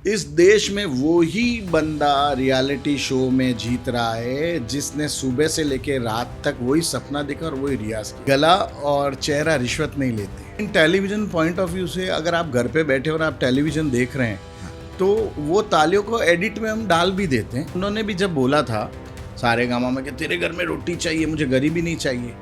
इस देश में वो ही बंदा रियलिटी शो में जीत रहा है जिसने सुबह से लेके रात तक वही सपना देखा और वही रियाज किया। गला और चेहरा रिश्वत नहीं लेते। In television point of view से अगर आप घर पे बैठे और आप टेलीविजन देख रहे हैं तो वो तालियों को एडिट में हम डाल भी देते हैं। उन्होंने भी जब बोला था सारेगामा में कि तेरे घर में रोटी चाहिए, मुझे गरीबी नहीं चाहिए,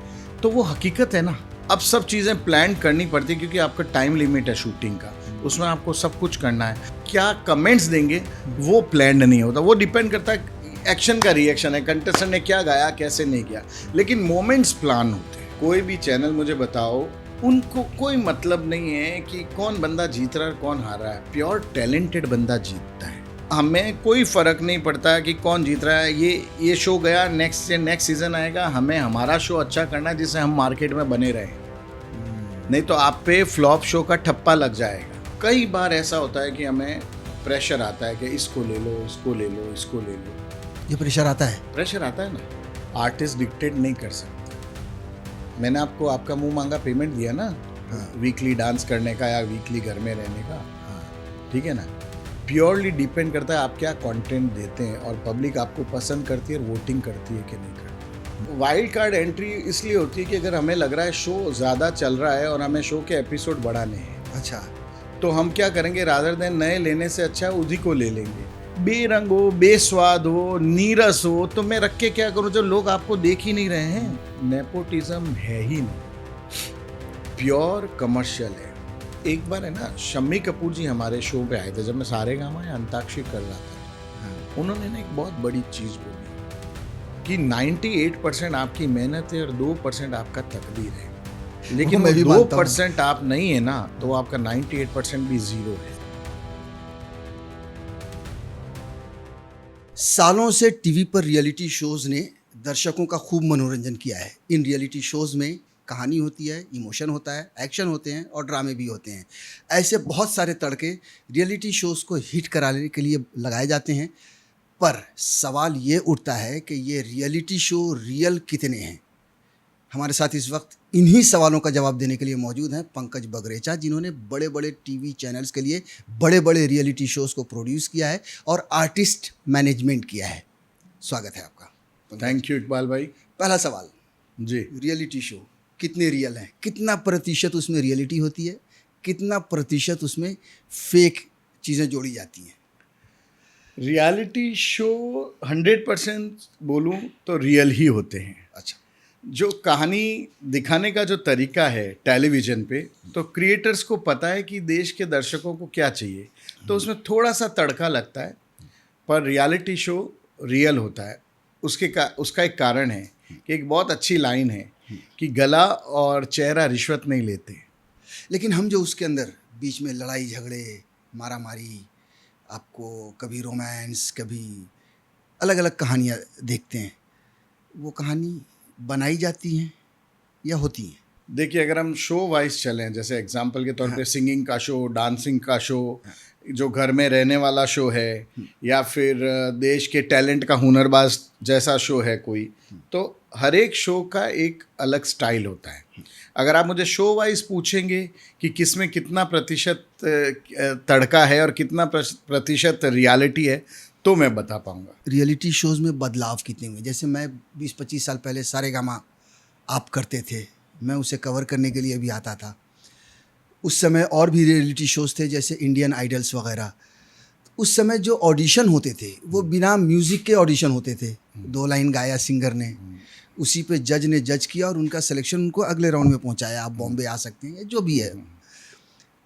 तो वो हकीकत है ना। अब सब चीज़ें प्लान करनी पड़ती है क्योंकि आपका टाइम लिमिट है शूटिंग का, उसमें आपको सब कुछ करना है। क्या कमेंट्स देंगे वो प्लान नहीं होता, वो डिपेंड करता है एक्शन का रिएक्शन है, कंटेस्टेंट ने क्या गाया कैसे नहीं किया, लेकिन मोमेंट्स प्लान होते हैं। कोई भी चैनल मुझे बताओ, उनको कोई मतलब नहीं है कि कौन बंदा जीत रहा है कौन हार रहा है, प्योर टैलेंटेड बंदा जीतता है। हमें कोई फ़र्क नहीं पड़ता कि कौन जीत रहा है। ये शो गया, नेक्स्ट सीज़न आएगा, हमें हमारा शो अच्छा करना है जिससे हम मार्केट में बने रहें, नहीं तो आप पे फ्लॉप शो का ठप्पा लग जाएगा। कई बार ऐसा होता है कि हमें प्रेशर आता है कि इसको ले लो, इसको ले लो, इसको ले लो। ये प्रेशर आता है ना। आर्टिस्ट डिक्टेट नहीं कर सकते। मैंने आपको आपका मुंह मांगा पेमेंट दिया ना, वीकली डांस करने का या वीकली घर में रहने का, ठीक है ना। प्योरली डिपेंड करता है आप क्या कंटेंट देते हैं और पब्लिक आपको पसंद करती है और वोटिंग करती है कि नहीं करती। वाइल्ड कार्ड एंट्री इसलिए होती है कि अगर हमें लग रहा है शो ज़्यादा चल रहा है और हमें शो के एपिसोड बढ़ाने हैं, अच्छा, तो हम क्या करेंगे, रादर देन नए लेने से अच्छा उसी को ले लेंगे। बेरंग हो, बेस्वाद हो, नीरस हो, तो मैं रख के क्या करूं जब लोग आपको देख ही नहीं रहे हैं। नेपोटिज्म है ही नहीं, प्योर कमर्शियल है। एक बार है ना, शम्मी कपूर जी हमारे शो पे आए थे जब मैं सारेगामा या अंताक्षरी कर रहा था। उन्होंने ना एक बहुत बड़ी चीज़ बोली कि 98% आपकी मेहनत है और 2% आपका तकदीर है, लेकिन वो 2% आप नहीं है ना, तो आपका 98% भी जीरो है। सालों से टीवी पर रियलिटी शोज ने दर्शकों का खूब मनोरंजन किया है। इन रियलिटी शोज में कहानी होती है, इमोशन होता है, एक्शन होते हैं और ड्रामे भी होते हैं। ऐसे बहुत सारे तड़के रियलिटी शोज को हिट कराने के लिए लगाए जाते हैं, पर सवाल ये उठता है कि ये रियलिटी शो रियल कितने हैं। हमारे साथ इस वक्त इन्हीं सवालों का जवाब देने के लिए मौजूद हैं पंकज बगरेचा, जिन्होंने बड़े बड़े टीवी चैनल्स के लिए बड़े बड़े रियलिटी शोज़ को प्रोड्यूस किया है और आर्टिस्ट मैनेजमेंट किया है। स्वागत है आपका। थैंक यू इकबाल भाई। पहला सवाल जी, रियलिटी शो कितने रियल हैं? कितना प्रतिशत उसमें रियलिटी होती है, कितना प्रतिशत उसमें फेक चीज़ें जोड़ी जाती हैं? रियलिटी शो 100% बोलूं तो रियल ही होते हैं। अच्छा, जो कहानी दिखाने का जो तरीका है टेलीविज़न पे, तो क्रिएटर्स को पता है कि देश के दर्शकों को क्या चाहिए, तो उसमें थोड़ा सा तड़का लगता है, पर रियलिटी शो रियल होता है। उसका एक कारण है कि एक बहुत अच्छी लाइन है कि गला और चेहरा रिश्वत नहीं लेते। लेकिन हम जो उसके अंदर बीच में लड़ाई झगड़े, मारा मारी, आपको कभी रोमांस, कभी अलग अलग कहानियाँ देखते हैं, वो कहानी बनाई जाती हैं या होती हैं? देखिए, अगर हम शो वाइज चलें, जैसे एग्जांपल के तौर पे सिंगिंग का शो, डांसिंग का शो, जो घर में रहने वाला शो है, या फिर देश के टैलेंट का हुनरबाज जैसा शो है कोई, तो हर एक शो का एक अलग स्टाइल होता है। अगर आप मुझे शो वाइज पूछेंगे कि किस में कितना प्रतिशत तड़का है और कितना प्रतिशत रियलिटी है, तो मैं बता पाऊंगा। रियलिटी शोज़ में बदलाव कितने हुए? जैसे मैं 20-25 साल पहले सारेगामा आप करते थे, मैं उसे कवर करने के लिए भी आता था। उस समय और भी रियलिटी शोज़ थे जैसे इंडियन आइडल्स वगैरह। उस समय जो ऑडिशन होते थे वो बिना म्यूज़िक के ऑडिशन होते थे। 2 लाइन गाया सिंगर ने, उसी पे जज ने जज किया और उनका सिलेक्शन उनको अगले राउंड में पहुंचाया। आप बॉम्बे आ सकते हैं, जो भी है।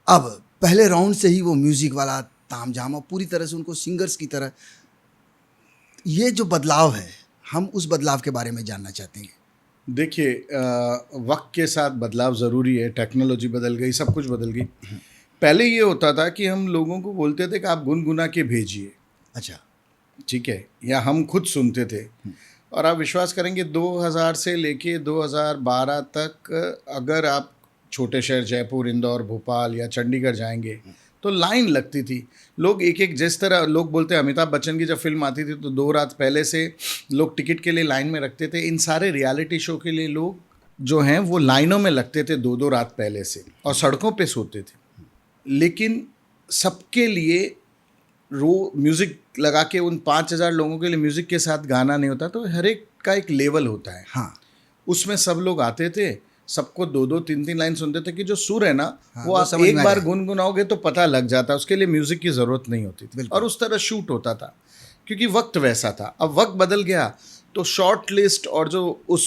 अब पहले राउंड से ही वो म्यूज़िक वाला तामझाम और पूरी तरह से उनको सिंगर्स की तरह, ये जो बदलाव है, हम उस बदलाव के बारे में जानना चाहते हैं। देखिए, वक्त के साथ बदलाव ज़रूरी है, टेक्नोलॉजी बदल गई, सब कुछ बदल गई। पहले ये होता था कि हम लोगों को बोलते थे कि आप गुनगुना के भेजिए, अच्छा, ठीक है, या हम खुद सुनते थे। और आप विश्वास करेंगे 2000 से लेके 2012 तक अगर आप छोटे शहर जयपुर, इंदौर, भोपाल या चंडीगढ़ जाएंगे तो लाइन लगती थी। लोग एक जिस तरह लोग बोलते हैं अमिताभ बच्चन की जब फिल्म आती थी तो 2 रात पहले से लोग टिकट के लिए लाइन में रखते थे। इन सारे रियलिटी शो के लिए लोग जो हैं वो लाइनों में लगते थे 2-2 रात पहले से और सड़कों पे सोते थे। लेकिन सबके लिए म्यूजिक लगा के उन 5,000 लोगों के लिए म्यूजिक के साथ गाना नहीं होता, तो हर एक का एक लेवल होता है। हाँ उसमें सब लोग आते थे, सबको 2-2 3-3 लाइन सुनते थे कि जो सुर है ना, हाँ, वो वो आप समझ एक में आ बार जाए। गुनगुनाओगे तो पता लग जाता, उसके लिए म्यूजिक की ज़रूरत नहीं होती थी। बिल्कुल। और उस तरह शूट होता था क्योंकि वक्त वैसा था। अब वक्त बदल गया तो शॉर्ट लिस्ट और जो उस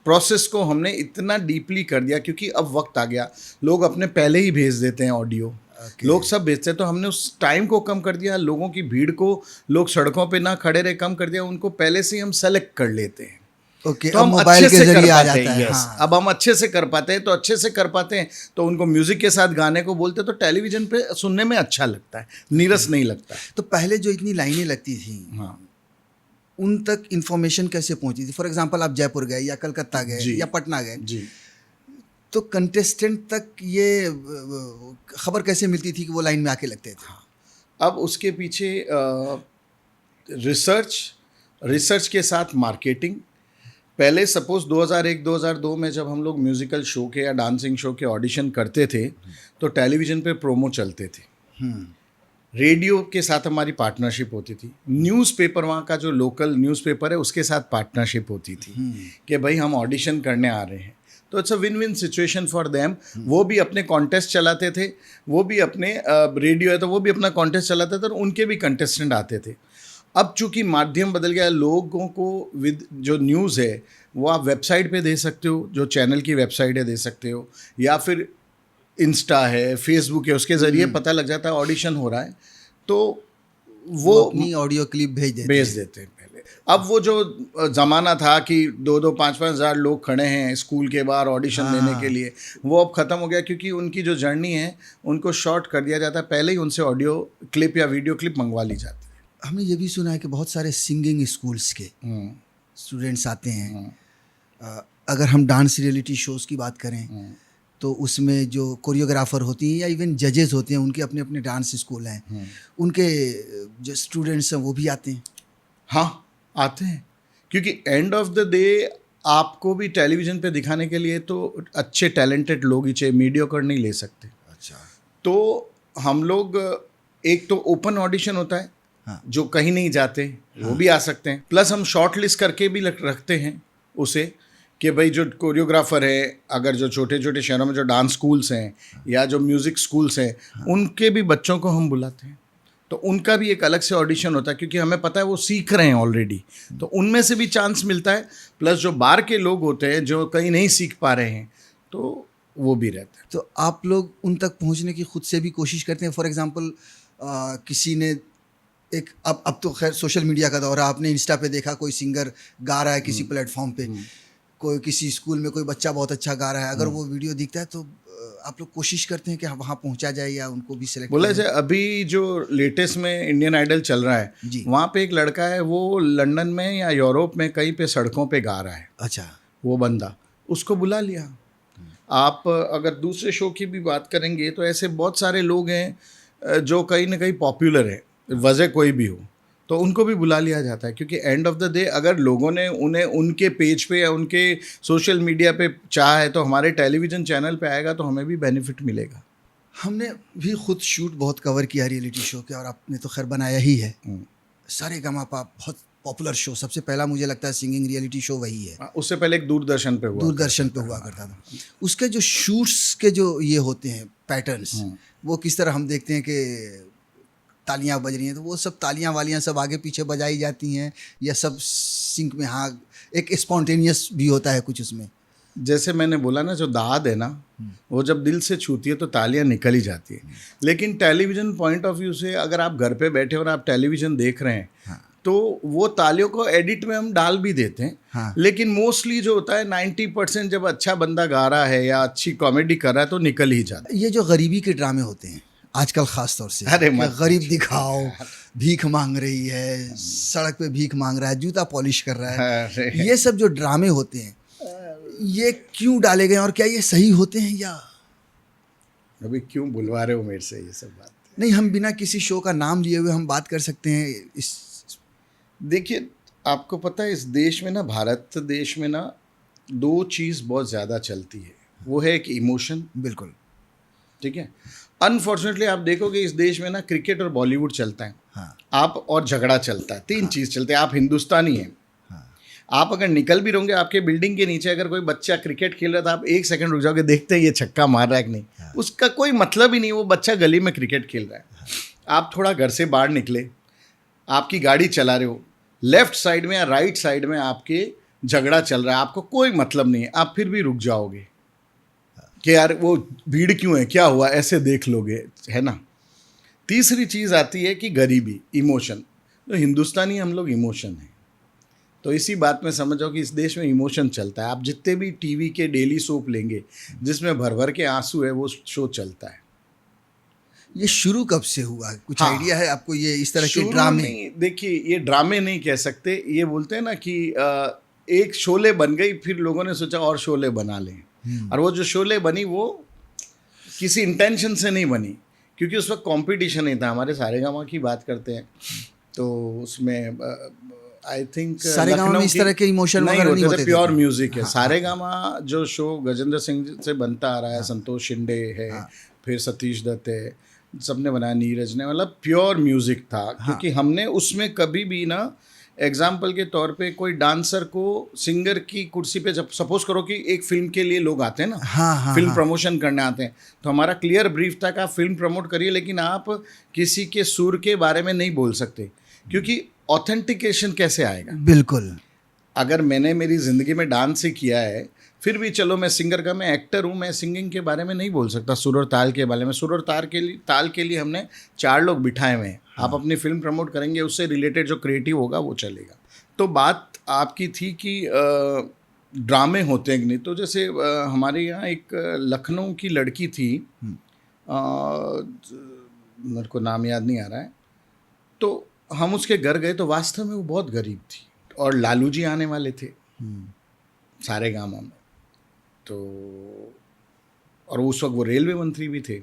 प्रोसेस को हमने इतना डीपली कर दिया, क्योंकि अब वक्त आ गया, लोग अपने पहले ही भेज देते हैं ऑडियो, Okay. लोग सब भेजते हैं, तो हमने उस टाइम को कम कर दिया, लोगों की भीड़ को, लोग सड़कों पे ना खड़े रहे, कम कर दिया, उनको पहले से ही हम सेलेक्ट कर लेते हैं। ओके, तो अब हम मोबाइल अच्छे के से कर जरिए आ पाते जाता हैं। है। यस, हाँ अब हम अच्छे से कर पाते हैं, तो अच्छे से कर पाते हैं तो उनको म्यूजिक के साथ गाने को बोलते हैं, तो टेलीविजन पे सुनने में अच्छा लगता है, नीरस नहीं लगता है। तो पहले जो इतनी लाइनें लगती थी, हाँ उन तक इन्फॉर्मेशन कैसे पहुंची थी? फॉर एग्जांपल आप जयपुर गए या कलकत्ता गए जी। या पटना गए, जी, तो कंटेस्टेंट तक ये खबर कैसे मिलती थी कि वो लाइन में आके लगते थे? अब उसके पीछे रिसर्च के साथ मार्केटिंग। पहले सपोज 2001-2002 में जब हम लोग म्यूजिकल शो के या डांसिंग शो के ऑडिशन करते थे, तो टेलीविज़न पे प्रोमो चलते थे, रेडियो के साथ हमारी पार्टनरशिप होती थी, न्यूज़पेपर, वहाँ का जो लोकल न्यूज़पेपर है उसके साथ पार्टनरशिप होती थी कि भाई हम ऑडिशन करने आ रहे हैं, तो it's a win win situation for them. वो भी अपने कॉन्टेस्ट चलाते थे, वो भी अपने रेडियो है तो वो भी अपना कॉन्टेस्ट चलाते थे, और उनके भी कंटेस्टेंट आते थे। अब चूंकि माध्यम बदल गया, लोगों को विद जो न्यूज़ है वो आप वेबसाइट पे दे सकते हो, जो चैनल की वेबसाइट है दे सकते हो, या फिर इंस्टा है, फेसबुक है, उसके ज़रिए पता लग जाता है ऑडिशन हो रहा है, तो वो अपनी ऑडियो क्लिप भेज देते हैं। पहले। अब वो जो ज़माना था कि 2-2 5-5 हज़ार लोग खड़े हैं स्कूल के बाहर ऑडिशन देने के लिए, वो अब ख़त्म हो गया, क्योंकि उनकी जो जर्नी है उनको शॉर्ट कर दिया जाता है, पहले ही उनसे ऑडियो क्लिप या वीडियो क्लिप मंगवा ली जाती है। हमने ये भी सुना है कि बहुत सारे सिंगिंग स्कूल्स के स्टूडेंट्स आते हैं। अगर हम डांस रियलिटी शोज़ की बात करें तो उसमें जो कोरियोग्राफर होती हैं या इवन जजेस होते हैं, उनके अपने अपने डांस स्कूल हैं, उनके जो स्टूडेंट्स हैं वो भी आते हैं। हाँ, आते हैं, क्योंकि एंड ऑफ द डे आपको भी टेलीविज़न पे दिखाने के लिए तो अच्छे टैलेंटेड लोग ही चाहिए, मीडियोकर नहीं ले सकते। अच्छा। तो हम लोग, एक तो ओपन ऑडिशन होता है, हाँ। जो कहीं नहीं जाते वो भी आ सकते हैं, प्लस हम शॉर्ट लिस्ट करके भी रखते हैं उसे, कि भाई जो कोरियोग्राफर है, अगर जो छोटे छोटे शहरों में जो डांस स्कूल्स हैं या जो म्यूज़िक स्कूल्स हैं, उनके भी बच्चों को हम बुलाते हैं, तो उनका भी एक अलग से ऑडिशन होता है, क्योंकि हमें पता है वो सीख रहे हैं ऑलरेडी, तो उनमें से भी चांस मिलता है। प्लस जो बाहर के लोग होते हैं जो कहीं नहीं सीख पा रहे हैं, तो वो भी रहता है। तो आप लोग उन तक पहुंचने की खुद से भी कोशिश करते हैं? फॉर एग्जांपल किसी ने एक, अब तो खैर सोशल मीडिया का दौर है, आपने इंस्टा पे देखा कोई सिंगर गा रहा है किसी प्लेटफॉर्म पे, कोई किसी स्कूल में कोई बच्चा बहुत अच्छा गा रहा है, अगर वो वीडियो दिखता है तो आप लोग कोशिश करते हैं कि वहाँ पहुँचा जाए या उनको भी सिलेक्ट बोला जाए। अभी जो लेटेस्ट में इंडियन आइडल चल रहा है, वहाँ पे एक लड़का है, वो लंदन में या यूरोप में कहीं पे सड़कों पे गा रहा है। अच्छा। वो बंदा, उसको बुला लिया। आप अगर दूसरे शो की भी बात करेंगे तो ऐसे बहुत सारे लोग हैं जो कहीं ना कहीं पॉपुलर है, वजह कोई भी हो, तो उनको भी बुला लिया जाता है, क्योंकि एंड ऑफ द डे अगर लोगों ने उन्हें उनके पेज पे या उनके सोशल मीडिया पे चाहा है, तो हमारे टेलीविज़न चैनल पे आएगा तो हमें भी बेनिफिट मिलेगा। हमने भी खुद शूट बहुत कवर किया रियलिटी शो के, और आपने तो खैर बनाया ही है। सारेगामापा बहुत पॉपुलर शो, सबसे पहला मुझे लगता है सिंगिंग रियलिटी शो वही है। उससे पहले एक दूरदर्शन पे हुआ करता था। उसके जो शूट्स के जो ये होते हैं पैटर्न्स, वो किस तरह हम देखते हैं कि तालियां बज रही हैं तो वो सब तालियां वालियां सब आगे पीछे बजाई जाती हैं, या सब सिंक में? हाँ, एक स्पॉन्टेनियस भी होता है कुछ उसमें। जैसे मैंने बोला ना, जो दाद है ना, वो जब दिल से छूती है तो तालियां निकल ही जाती है। लेकिन टेलीविज़न पॉइंट ऑफ व्यू से अगर आप घर पे बैठे और आप टेलीविज़न देख रहे हैं, तो वो तालियों को एडिट में हम डाल भी देते हैं, लेकिन मोस्टली जो होता है 90% जब अच्छा बंदा गा रहा है या अच्छी कॉमेडी कर रहा है तो निकल ही जाता है। ये जो गरीबी के ड्रामे होते हैं आजकल ख़ास तौर से, अरे गरीब दिखाओ, भीख मांग रही है, सड़क पे भीख मांग रहा है, जूता पॉलिश कर रहा है, ये सब जो ड्रामे होते हैं ये क्यों डाले गए, और क्या ये सही होते हैं? या अभी क्यों बुलवा रहे हो मेरे से ये सब बात? नहीं, हम बिना किसी शो का नाम लिए हुए हम बात कर सकते हैं इस। देखिए, आपको पता है इस देश में ना, भारत देश में ना, दो चीज़ बहुत ज़्यादा चलती है। वो है एक इमोशन। बिल्कुल। ठीक है। अनफॉर्चुनेटली आप देखोगे इस देश में ना क्रिकेट और बॉलीवुड चलता है। हाँ आप और झगड़ा चलता है, तीन चीज़ चलते हैं। आप हिंदुस्तानी हैं, हाँ आप अगर निकल भी रहोगे आपके बिल्डिंग के नीचे अगर कोई बच्चा क्रिकेट खेल रहा था, आप एक सेकंड रुक जाओगे, देखते हैं ये छक्का मार रहा है कि नहीं, उसका कोई मतलब ही नहीं, वो बच्चा गली में क्रिकेट खेल रहा है। आप थोड़ा घर से बाहर निकले, आपकी गाड़ी चला रहे हो, लेफ्ट साइड में या राइट साइड में आपके झगड़ा चल रहा है, आपको कोई मतलब नहीं है, आप फिर भी रुक जाओगे कि यार वो भीड़ क्यों है, क्या हुआ, ऐसे देख लोगे, है ना। तीसरी चीज़ आती है कि गरीबी, इमोशन। तो हिंदुस्तानी हम लोग इमोशन हैं, तो इसी बात में समझ जाओ कि इस देश में इमोशन चलता है। आप जितने भी टीवी के डेली सोप लेंगे जिसमें भर भर के आंसू है, वो शो चलता है। ये शुरू कब से हुआ, कुछ हाँ। आइडिया है आपको ये इस तरह के शुरू ड्रामे? नहीं, देखिए ये ड्रामे नहीं कह सकते, ये बोलते हैं ना कि एक शोले बन गई, फिर लोगों ने सोचा और शोले बना लें, और वो जो शोले बनी वो किसी इंटेंशन से नहीं बनी, क्योंकि उस वक्त कंपटीशन नहीं था। हमारे सारेगामा की बात करते हैं तो उसमें आई थिंक सारेगामा में इस तरह के इमोशन वगैरह नहीं होते थे। प्योर म्यूजिक है। हाँ, सारेगामा जो शो गजेंद्र सिंह से बनता आ रहा है, संतोष शिंदे है, फिर सतीश दत्त है, सबने बनाया, नीरज ने, मतलब प्योर म्यूजिक था। क्योंकि हमने उसमें कभी भी ना, एग्जाम्पल के तौर पे कोई डांसर को सिंगर की कुर्सी पे, जब सपोज करो कि एक फिल्म के लिए लोग आते हैं ना, हाँ, फिल्म प्रमोशन करने आते हैं, तो हमारा क्लियर ब्रीफ था कि आप फिल्म प्रमोट करिए, लेकिन आप किसी के सुर के बारे में नहीं बोल सकते, क्योंकि ऑथेंटिकेशन कैसे आएगा। बिल्कुल। अगर मैंने मेरी ज़िंदगी में डांस ही किया है, फिर भी चलो मैं सिंगर का, मैं एक्टर हूँ, मैं सिंगिंग के बारे में नहीं बोल सकता, सुर और ताल के बारे में। सुर और ताल के लिए हमने 4 लोग बिठाए हुए हैं। आप अपनी फिल्म प्रमोट करेंगे, उससे रिलेटेड जो क्रिएटिव होगा वो चलेगा। तो बात आपकी थी कि ड्रामे होते हैं कि नहीं। तो जैसे हमारे यहाँ एक लखनऊ की लड़की थी, मेरे को नाम याद नहीं आ रहा है, तो हम उसके घर गए तो वास्तव में वो बहुत गरीब थी, और लालू जी आने वाले थे सारेगामा में, तो और उस वक्त वो रेलवे मंत्री भी थे।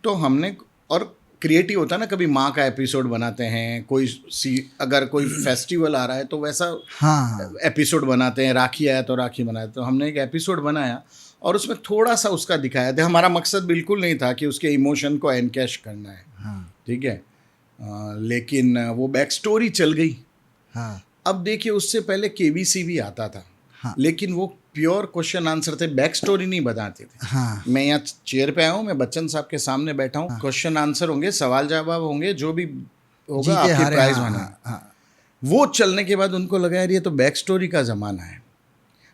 तो हमने, और क्रिएटिव होता है ना, कभी माँ का एपिसोड बनाते हैं, अगर कोई फेस्टिवल आ रहा है तो वैसा हाँ एपिसोड बनाते हैं, राखी आया तो राखी बनाया। तो हमने एक एपिसोड बनाया और उसमें थोड़ा सा उसका दिखाया था। हमारा मकसद बिल्कुल नहीं था कि उसके इमोशन को एनकैश करना है, ठीक है, लेकिन वो बैक स्टोरी चल गई। हाँ अब देखिए, उससे पहले केबीसी भी आता था, लेकिन वो प्योर क्वेश्चन आंसर थे, बैक स्टोरी नहीं बताते थे। मैं यहाँ चेयर पे आया हूँ, मैं बच्चन साहब के सामने बैठा हूँ, क्वेश्चन आंसर होंगे, सवाल जवाब होंगे, जो भी होगा आपके प्राइज बना। वो चलने के बाद उनको लगा यार ये तो बैक स्टोरी का ज़माना है।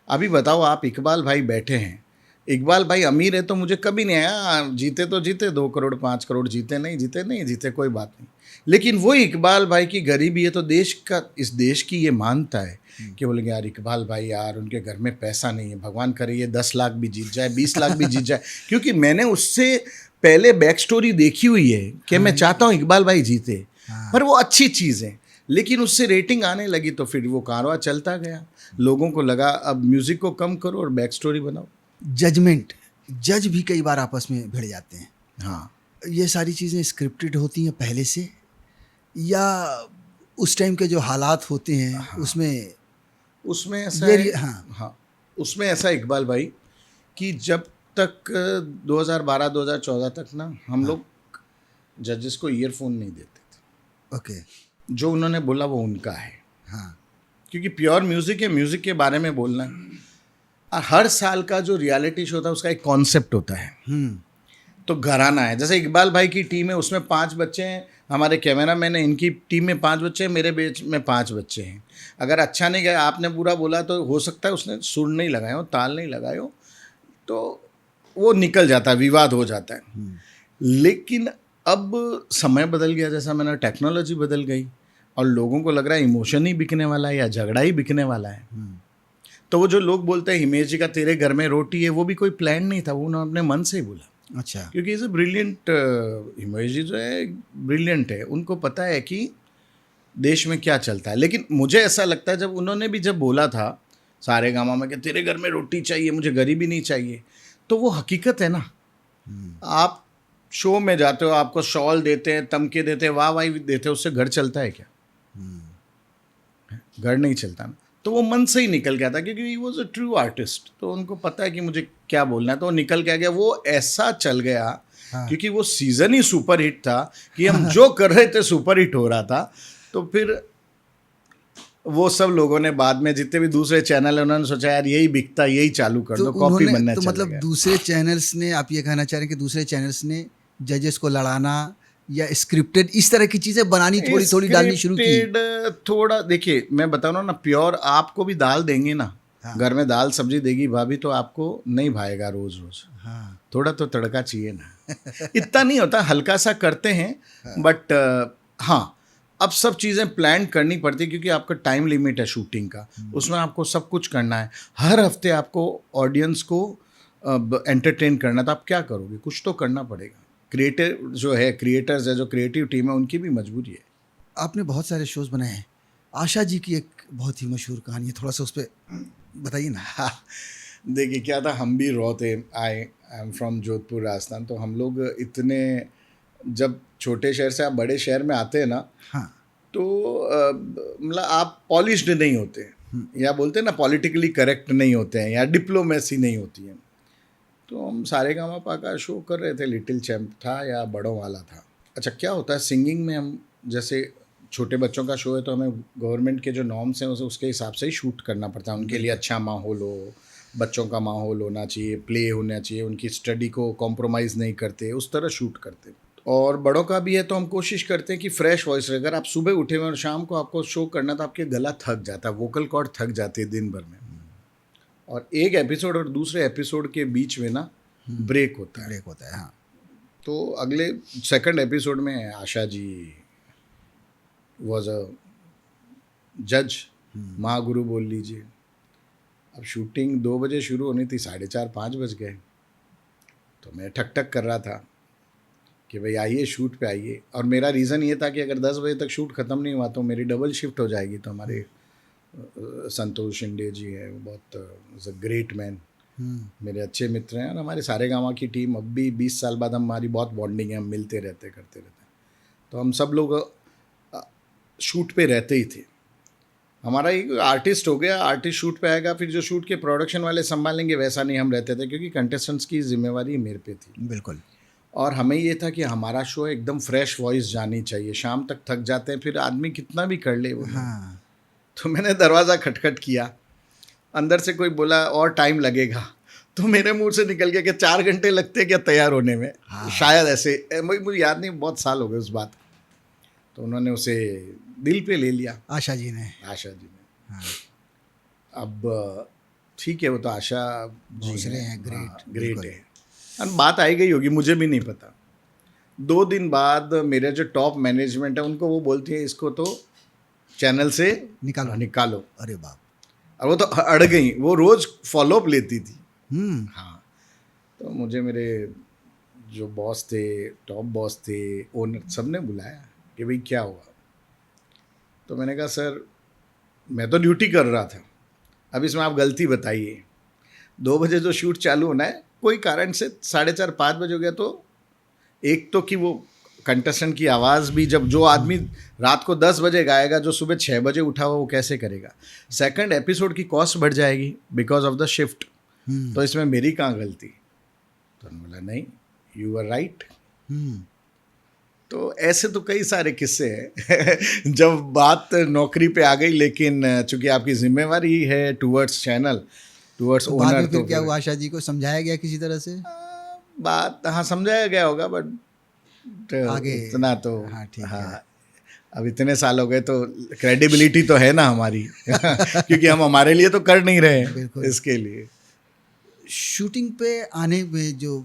अभी बताओ, आप इकबाल भाई बैठे हैं, इकबाल भाई अमीर है तो मुझे कभी नहीं आया, जीते तो जीते 2 करोड़ 5 करोड़, जीते नहीं जीते कोई बात नहीं, लेकिन वो इकबाल भाई की गरीबी है तो देश का, इस देश की ये मानता है कि बोलेंगे यार इकबाल भाई, यार उनके घर में पैसा नहीं है, भगवान करे ये 10 लाख भी जीत जाए, 20 लाख भी जीत जाए, क्योंकि मैंने उससे पहले बैक स्टोरी देखी हुई है कि मैं चाहता हूँ इकबाल भाई जीते, पर वो अच्छी चीज़ है। लेकिन उससे रेटिंग आने लगी तो फिर वो कारवां चलता गया, लोगों को लगा अब म्यूज़िक को कम करो और बैक स्टोरी बनाओ। जज भी कई बार आपस में भिड़ जाते हैं। हाँ, ये सारी चीज़ें स्क्रिप्टेड होती हैं पहले से, या उस टाइम के जो हालात होते हैं उसमें ऐसा है। हाँ, उसमें ऐसा इकबाल भाई कि जब तक 2012-2014 तक ना हम लोग जजेस को ईयरफोन नहीं देते थे। ओके। जो उन्होंने बोला वो उनका है। हाँ, क्योंकि प्योर म्यूज़िक है, म्यूज़िक के बारे में बोलना है। हर साल का जो रियलिटी शो होता है उसका एक कॉन्सेप्ट होता है। तो घराना है, जैसे इकबाल भाई की टीम है, उसमें 5 बच्चे हैं, हमारे कैमरामैन है, इनकी टीम में 5 बच्चे हैं, मेरे बेच में 5 बच्चे हैं। अगर अच्छा नहीं गया, आपने बुरा बोला, तो हो सकता है उसने सुर नहीं लगाया हो, ताल नहीं लगाए हो, तो वो निकल जाता है, विवाद हो जाता है। लेकिन अब समय बदल गया, जैसा मैंने, टेक्नोलॉजी बदल गई और लोगों को लग रहा है इमोशन ही बिकने वाला है या झगड़ा ही बिकने वाला है। तो वो जो लोग बोलते हैं हिमेश जी का तेरे घर में रोटी है, वो भी कोई प्लान नहीं था, वो उन्होंने अपने मन से ही बोला। अच्छा। क्योंकि इज़ ए ब्रिलियंट, हिमेश जी जो है ब्रिलियंट है, उनको पता है कि देश में क्या चलता है। लेकिन मुझे ऐसा लगता है जब उन्होंने भी जब बोला था सारेगामा में कि तेरे घर में रोटी चाहिए, मुझे गरीबी नहीं चाहिए, तो वो हकीकत है ना। आप शो में जाते हो, आपको शॉल देते हैं, तमके देते हैं, वाह वाह देते हैं, उससे घर चलता है क्या? घर नहीं चलता ना। तो वो मन से ही निकल गया था, क्योंकि he was a true artist, तो उनको पता है कि मुझे क्या बोलना है, तो वो निकल के आ गया। वो ऐसा चल गया हाँ। क्योंकि वो सीज़न ही सुपर हिट था कि हम जो कर रहे थे सुपर हिट हो रहा था। तो फिर वो सब लोगों ने बाद में जितने भी दूसरे चैनल है उन्होंने सोचा यार यही बिकता, यही चालू कर तो दो, कॉपी उन्होंने बनना तो चल मतलब गया। दूसरे चैनल्स ने, आप ये कहना चाह रहे हैं कि दूसरे चैनल्स ने जजेस को लड़ाना या स्क्रिप्टेड इस तरह की चीज़ें बनानी थोड़ी थोड़ी डालनी शुरू की? स्क्रिप्टेड थोड़ा, देखिए मैं बता रहा हूँ ना, प्योर आपको भी दाल देंगे ना, हाँ। घर में दाल सब्जी देगी भाभी तो आपको नहीं भाएगा रोज रोज, हाँ। थोड़ा तो तड़का चाहिए ना। इतना नहीं होता, हल्का सा करते हैं बट हाँ, अब सब चीज़ें प्लान करनी पड़ती है क्योंकि आपका टाइम लिमिट है शूटिंग का, उसमें आपको सब कुछ करना है। हर हफ्ते आपको ऑडियंस को एंटरटेन करना, तो आप क्या करोगे, कुछ तो करना पड़ेगा। क्रिएटर जो है, क्रिएटर्स है, जो क्रिएटिव टीम है, उनकी भी मजबूरी है। आपने बहुत सारे शोज बनाए हैं, आशा जी की एक बहुत ही मशहूर कहानी है, थोड़ा सा उस पर बताइए ना। हाँ, देखिए क्या था, हम भी रॉ थे। I am from Jodhpur Rajasthan. तो हम लोग इतने, जब छोटे शहर से आप बड़े शहर में आते हैं ना, हाँ। तो मतलब आप पॉलिश्ड नहीं होते, या बोलते हैं ना पॉलिटिकली करेक्ट नहीं होते हैं, या डिप्लोमेसी नहीं होती है। तो हम सारेगामापा का शो कर रहे थे, लिटिल चैम्प था या बड़ों वाला था। अच्छा, क्या होता है सिंगिंग में, हम जैसे छोटे बच्चों का शो है तो हमें गवर्नमेंट के जो नॉर्म्स हैं उसके हिसाब से ही शूट करना पड़ता है। उनके लिए अच्छा माहौल हो, बच्चों का माहौल होना चाहिए, प्ले होना चाहिए, उनकी स्टडी को कॉम्प्रोमाइज़ नहीं करते, उस तरह शूट करते। और बड़ों का भी है तो हम कोशिश करते हैं कि फ्रेश वॉइस रहे। अगर आप सुबह उठे हुए और शाम को आपको शो करना, तो आपके गला थक जाता है, वोकल कॉर्ड थक जाती है दिन भर में। और एक एपिसोड और दूसरे एपिसोड के बीच में ना ब्रेक होता है। ब्रेक होता है, हाँ। तो अगले सेकंड एपिसोड में आशा जी वॉज अ जज, महागुरु बोल लीजिए। अब शूटिंग 2 बजे शुरू होनी थी, 4:30-5 बज गए। तो मैं ठक ठक कर रहा था कि भाई आइए, शूट पे आइए। और मेरा रीज़न ये था कि अगर 10 बजे तक शूट ख़त्म नहीं हुआ तो मेरी डबल शिफ्ट हो जाएगी। तो हमारे संतोष शिंदे जी हैं, वो बहुत ग्रेट मैन, मेरे अच्छे मित्र हैं। और हमारे सारेगामा की टीम अब भी 20 साल बाद हमारी बहुत बॉन्डिंग है, हम मिलते रहते, करते रहते हैं। तो हम सब लोग शूट पे रहते ही थे। हमारा एक आर्टिस्ट हो गया, आर्टिस्ट शूट पे आएगा, फिर जो शूट के प्रोडक्शन वाले संभालेंगे, वैसा नहीं हम रहते थे, क्योंकि कंटेस्टेंट्स की जिम्मेवारी मेरे पे थी। बिल्कुल। और हमें ये था कि हमारा शो एकदम फ्रेश वॉइस जानी चाहिए। शाम तक थक जाते हैं, फिर आदमी कितना भी कर ले वो। हाँ। तो मैंने दरवाज़ा खटखट किया, अंदर से कोई बोला और टाइम लगेगा। तो मेरे मुंह से निकल गया कि 4 घंटे लगते हैं क्या तैयार होने में। हाँ। शायद ऐसे, मुझे याद नहीं, बहुत साल हो गए उस बात। तो उन्होंने उसे दिल पे ले लिया, आशा जी ने। आशा जी ने। हाँ। अब ठीक है, वो तो आशा जी भोसले हैं, ग्रेट, हाँ, ग्रेट बिल्कुल। है। और बात आई गई होगी, मुझे भी नहीं पता। 2 दिन बाद मेरे जो टॉप मैनेजमेंट है उनको वो बोलती है इसको तो चैनल से निकालो। निकालो। अरे बाप। और वो तो अड़ गई, वो रोज़ फॉलोअप लेती थी। हाँ, तो मुझे मेरे जो बॉस थे, टॉप बॉस थे, ओनर, सब ने बुलाया कि भाई क्या हुआ। तो मैंने कहा सर मैं तो ड्यूटी कर रहा था, अब इसमें आप गलती बताइए। 2 बजे जो शूट चालू होना है, कोई कारण से 4:30-5 बजे हो गया। तो एक तो कि वो कंटेस्टेंट की आवाज़ भी, जब जो आदमी रात को 10 बजे गाएगा, जो सुबह 6 बजे उठा हुआ, वो कैसे करेगा। सेकंड एपिसोड की कॉस्ट बढ़ जाएगी बिकॉज ऑफ द शिफ्ट। तो इसमें मेरी कहाँ गलती। तो उन्होंने बोला नहीं, यू आर राइट। तो ऐसे तो कई सारे किस्से हैं जब बात नौकरी पे आ गई, लेकिन चूंकि आपकी जिम्मेवारी है टूवर्ड्स चैनल, टूवर्ड्स तो बाद ओनर, में फिर तो क्या हुआ, आशा जी को समझाया गया किसी तरह से? बात हाँ समझाया गया होगा, बट आगे इतना तो हाँ, ठीक है। हाँ, अब इतने साल हो गए तो क्रेडिबिलिटी तो है ना हमारी क्योंकि हम हमारे लिए तो कर नहीं रहे हैं, बिल्कुल। इसके लिए। शूटिंग पे आने में जो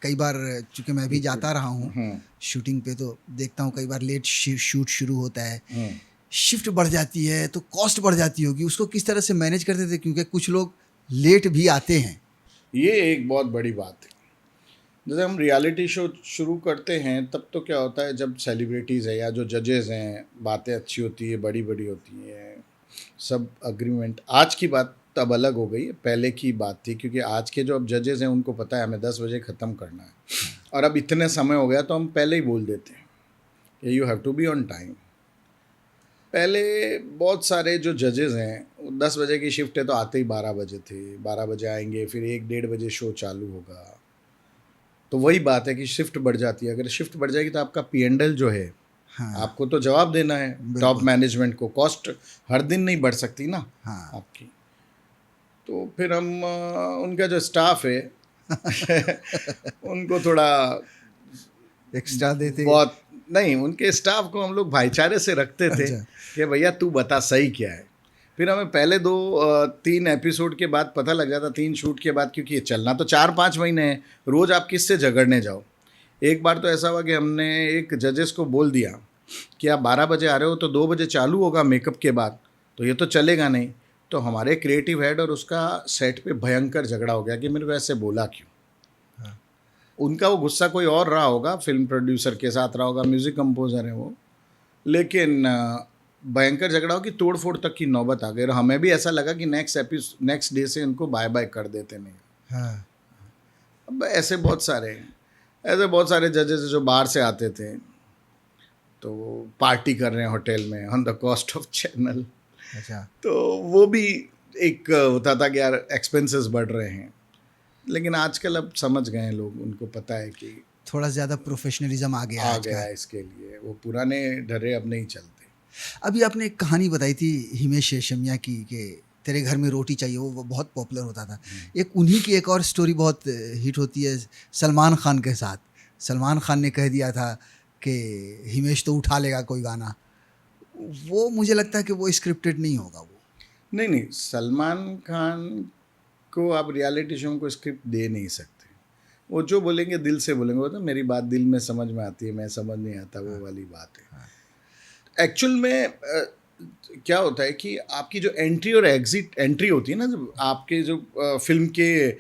कई बार, चूंकि मैं भी जाता रहा हूँ शूटिंग पे, तो देखता हूँ कई बार लेट शूट शुरू होता है, शिफ्ट बढ़ जाती है, तो कॉस्ट बढ़ जाती होगी, उसको किस तरह से मैनेज करते थे, क्योंकि कुछ लोग लेट भी आते हैं। ये एक बहुत बड़ी बात है। जैसे हम रियलिटी शो शुरू करते हैं तब तो क्या होता है, जब सेलिब्रिटीज़ है या जो जजेस हैं, बातें अच्छी होती है, बड़ी बड़ी होती हैं, सब अग्रीमेंट। आज की बात तब अलग हो गई है, पहले की बात थी, क्योंकि आज के जो अब जजेस हैं उनको पता है हमें 10 बजे ख़त्म करना है, और अब इतने समय हो गया तो हम पहले ही बोल देते हैं कि you have to be on time. पहले बहुत सारे जो जजेस हैं 10 बजे की शिफ्ट है तो आते ही 12 बजे थे, 12 बजे आएंगे, फिर 1-1:30 बजे शो चालू होगा। तो वही बात है कि शिफ्ट बढ़ जाती है। अगर शिफ्ट बढ़ जाएगी तो आपका P&L जो है, हाँ आपको तो जवाब देना है टॉप मैनेजमेंट को। कॉस्ट हर दिन नहीं बढ़ सकती ना हाँ आपकी। तो फिर हम उनका जो स्टाफ है उनको थोड़ा एक्स्ट्रा देते। बहुत नहीं, उनके स्टाफ को हम लोग भाईचारे से रखते थे अच्छा। कि भैया तू बता सही क्या है। फिर हमें पहले 2-3 एपिसोड के बाद पता लग जाता, 3 शूट के बाद, क्योंकि ये चलना तो 4-5 महीने है, रोज़ आप किससे झगड़ने जाओ। एक बार तो ऐसा हुआ कि हमने एक जजेस को बोल दिया कि आप 12 बजे आ रहे हो तो 2 बजे चालू होगा मेकअप के बाद, तो ये तो चलेगा नहीं। तो हमारे क्रिएटिव हेड और उसका सेट पे भयंकर झगड़ा हो गया कि मेरे को ऐसे बोला क्यों। उनका वो गुस्सा कोई और रहा होगा, फिल्म प्रोड्यूसर के साथ रहा होगा, म्यूज़िक कंपोज़र है वो, लेकिन भयंकर झगड़ा हो कि तोड़ फोड़ तक की नौबत आ गई। और हमें भी ऐसा लगा कि नेक्स्ट डे से इनको बाय बाय कर देते नहीं। हाँ अब ऐसे बहुत सारे जजेस जो बाहर से आते थे, तो पार्टी कर रहे हैं होटल में on the cost of channel. अच्छा। तो वो भी एक होता था कि यार एक्सपेंसेस बढ़ रहे हैं। लेकिन आजकल अब समझ गए हैं लोग, उनको पता है कि थोड़ा ज़्यादा प्रोफेशनलिज्म आ गया आ आजकल। गया है इसके लिए, वो पुराने ढर्रे अब नहीं चलते। अभी आपने एक कहानी बताई थी हिमेश रेशमिया की कि तेरे घर में रोटी चाहिए, वो बहुत पॉपुलर होता था। एक उन्हीं की एक और स्टोरी बहुत हिट होती है सलमान खान के साथ। सलमान खान ने कह दिया था कि हिमेश तो उठा लेगा कोई गाना। वो मुझे लगता है कि वो स्क्रिप्टेड नहीं होगा। वो नहीं, सलमान खान को आप रियलिटी शो को स्क्रिप्ट दे नहीं सकते। वो जो बोलेंगे दिल से बोलेंगे। वो तो मेरी बात दिल में समझ में आती है, मैं समझ नहीं आता, वो वाली बात है। एक्चुअल में क्या होता है कि आपकी जो एंट्री और एंट्री होती है ना, जब आपके जो फिल्म के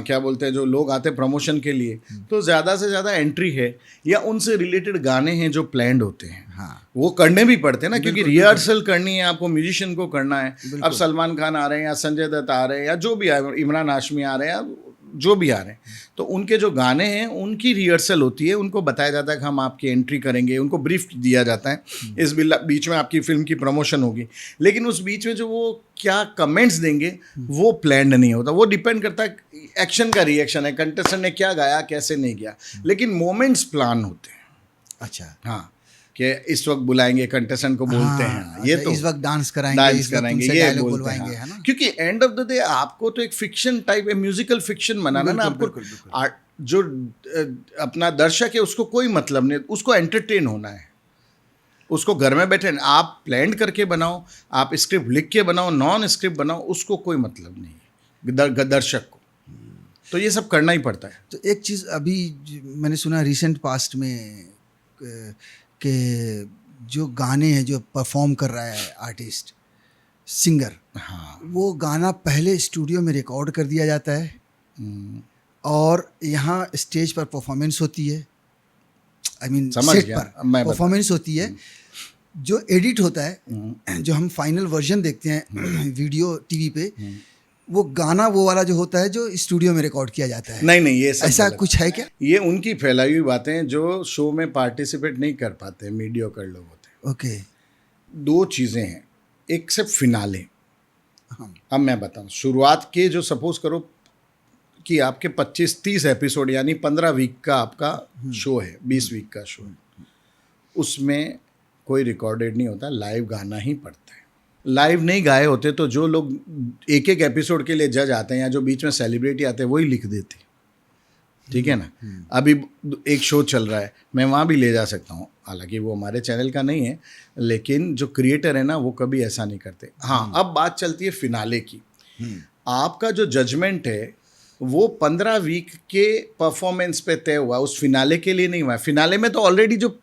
क्या बोलते हैं, जो लोग आते हैं प्रमोशन के लिए, तो ज़्यादा से ज़्यादा एंट्री है या उनसे रिलेटेड गाने हैं जो प्लान्ड होते हैं। हाँ वो करने भी पड़ते हैं ना, क्योंकि रिहर्सल करनी है आपको, म्यूजिशियन को करना है। अब सलमान खान आ रहे हैं या संजय दत्त आ रहे हैं या जो भी आ रहे हैं, इमरान हाशमी आ रहे हैं, जो भी आ रहे हैं, तो उनके जो गाने हैं उनकी रिहर्सल होती है। उनको बताया जाता है कि हम आपकी एंट्री करेंगे, उनको ब्रीफ दिया जाता है इस बीच में आपकी फिल्म की प्रमोशन होगी। लेकिन उस बीच में जो वो क्या कमेंट्स देंगे वो प्लान्ड नहीं होता। वो डिपेंड करता है, एक्शन का रिएक्शन है, कंटेस्टेंट ने क्या गाया कैसे नहीं गया, लेकिन मोमेंट्स प्लान होते हैं। अच्छा। हाँ, कि इस वक्त बुलाएंगे कंटेस्टेंट को, बोलते हैं ये तो इस वक्त डांस कराएंगे, ये बोलते हैं, है ना? क्योंकि एंड ऑफ द डे आपको तो एक फिक्शन टाइप है, म्यूजिकल फिक्शन बनाना ना आपको। जो अपना दर्शक है उसको कोई मतलब नहीं, उसको एंटरटेन होना है, उसको घर में बैठे आप प्लान करके बनाओ, आप स्क्रिप्ट लिख के बनाओ, नॉन स्क्रिप्ट बनाओ, उसको कोई मतलब नहीं है दर्शक को। तो ये सब करना ही पड़ता है। तो एक चीज़ अभी मैंने सुना रिसेंट पास्ट में कि जो गाने हैं जो परफॉर्म कर रहा है आर्टिस्ट सिंगर, हाँ, वो गाना पहले स्टूडियो में रिकॉर्ड कर दिया जाता है और यहाँ स्टेज पर परफॉर्मेंस होती है। आई मीन सेट पर परफॉर्मेंस होती है। जो एडिट होता है, जो हम फाइनल वर्जन देखते हैं वीडियो टीवी पे, वो गाना वो वाला जो होता है जो स्टूडियो में रिकॉर्ड किया जाता है। नहीं, ये सब ऐसा कुछ है क्या? ये उनकी फैलाई हुई बातें हैं जो शो में पार्टिसिपेट नहीं कर पाते, मीडियोकर लोग होते हैं। ओके। 2 चीज़ें हैं, एक सिर्फ फिनाले। अब मैं बताऊं, शुरुआत के जो सपोज करो कि आपके 25-30 एपिसोड यानी 15 वीक का आपका शो है, 20 वीक का शो है, उसमें कोई रिकॉर्डेड नहीं होता, लाइव गाना ही पड़ता है। लाइव नहीं गाए होते तो जो लोग एक एपिसोड के लिए जज आते हैं या जो बीच में सेलिब्रिटी आते हैं वही लिख देते, ठीक है ना। अभी एक शो चल रहा है, मैं वहाँ भी ले जा सकता हूँ, हालांकि वो हमारे चैनल का नहीं है, लेकिन जो क्रिएटर है ना वो कभी ऐसा नहीं करते। हाँ, अब बात चलती है फिनाले की। आपका जो जजमेंट है वो 15 वीक के परफॉर्मेंस पे तय हुआ, उस फिनाले के लिए नहीं हुआ। फिनाले में तो ऑलरेडी जो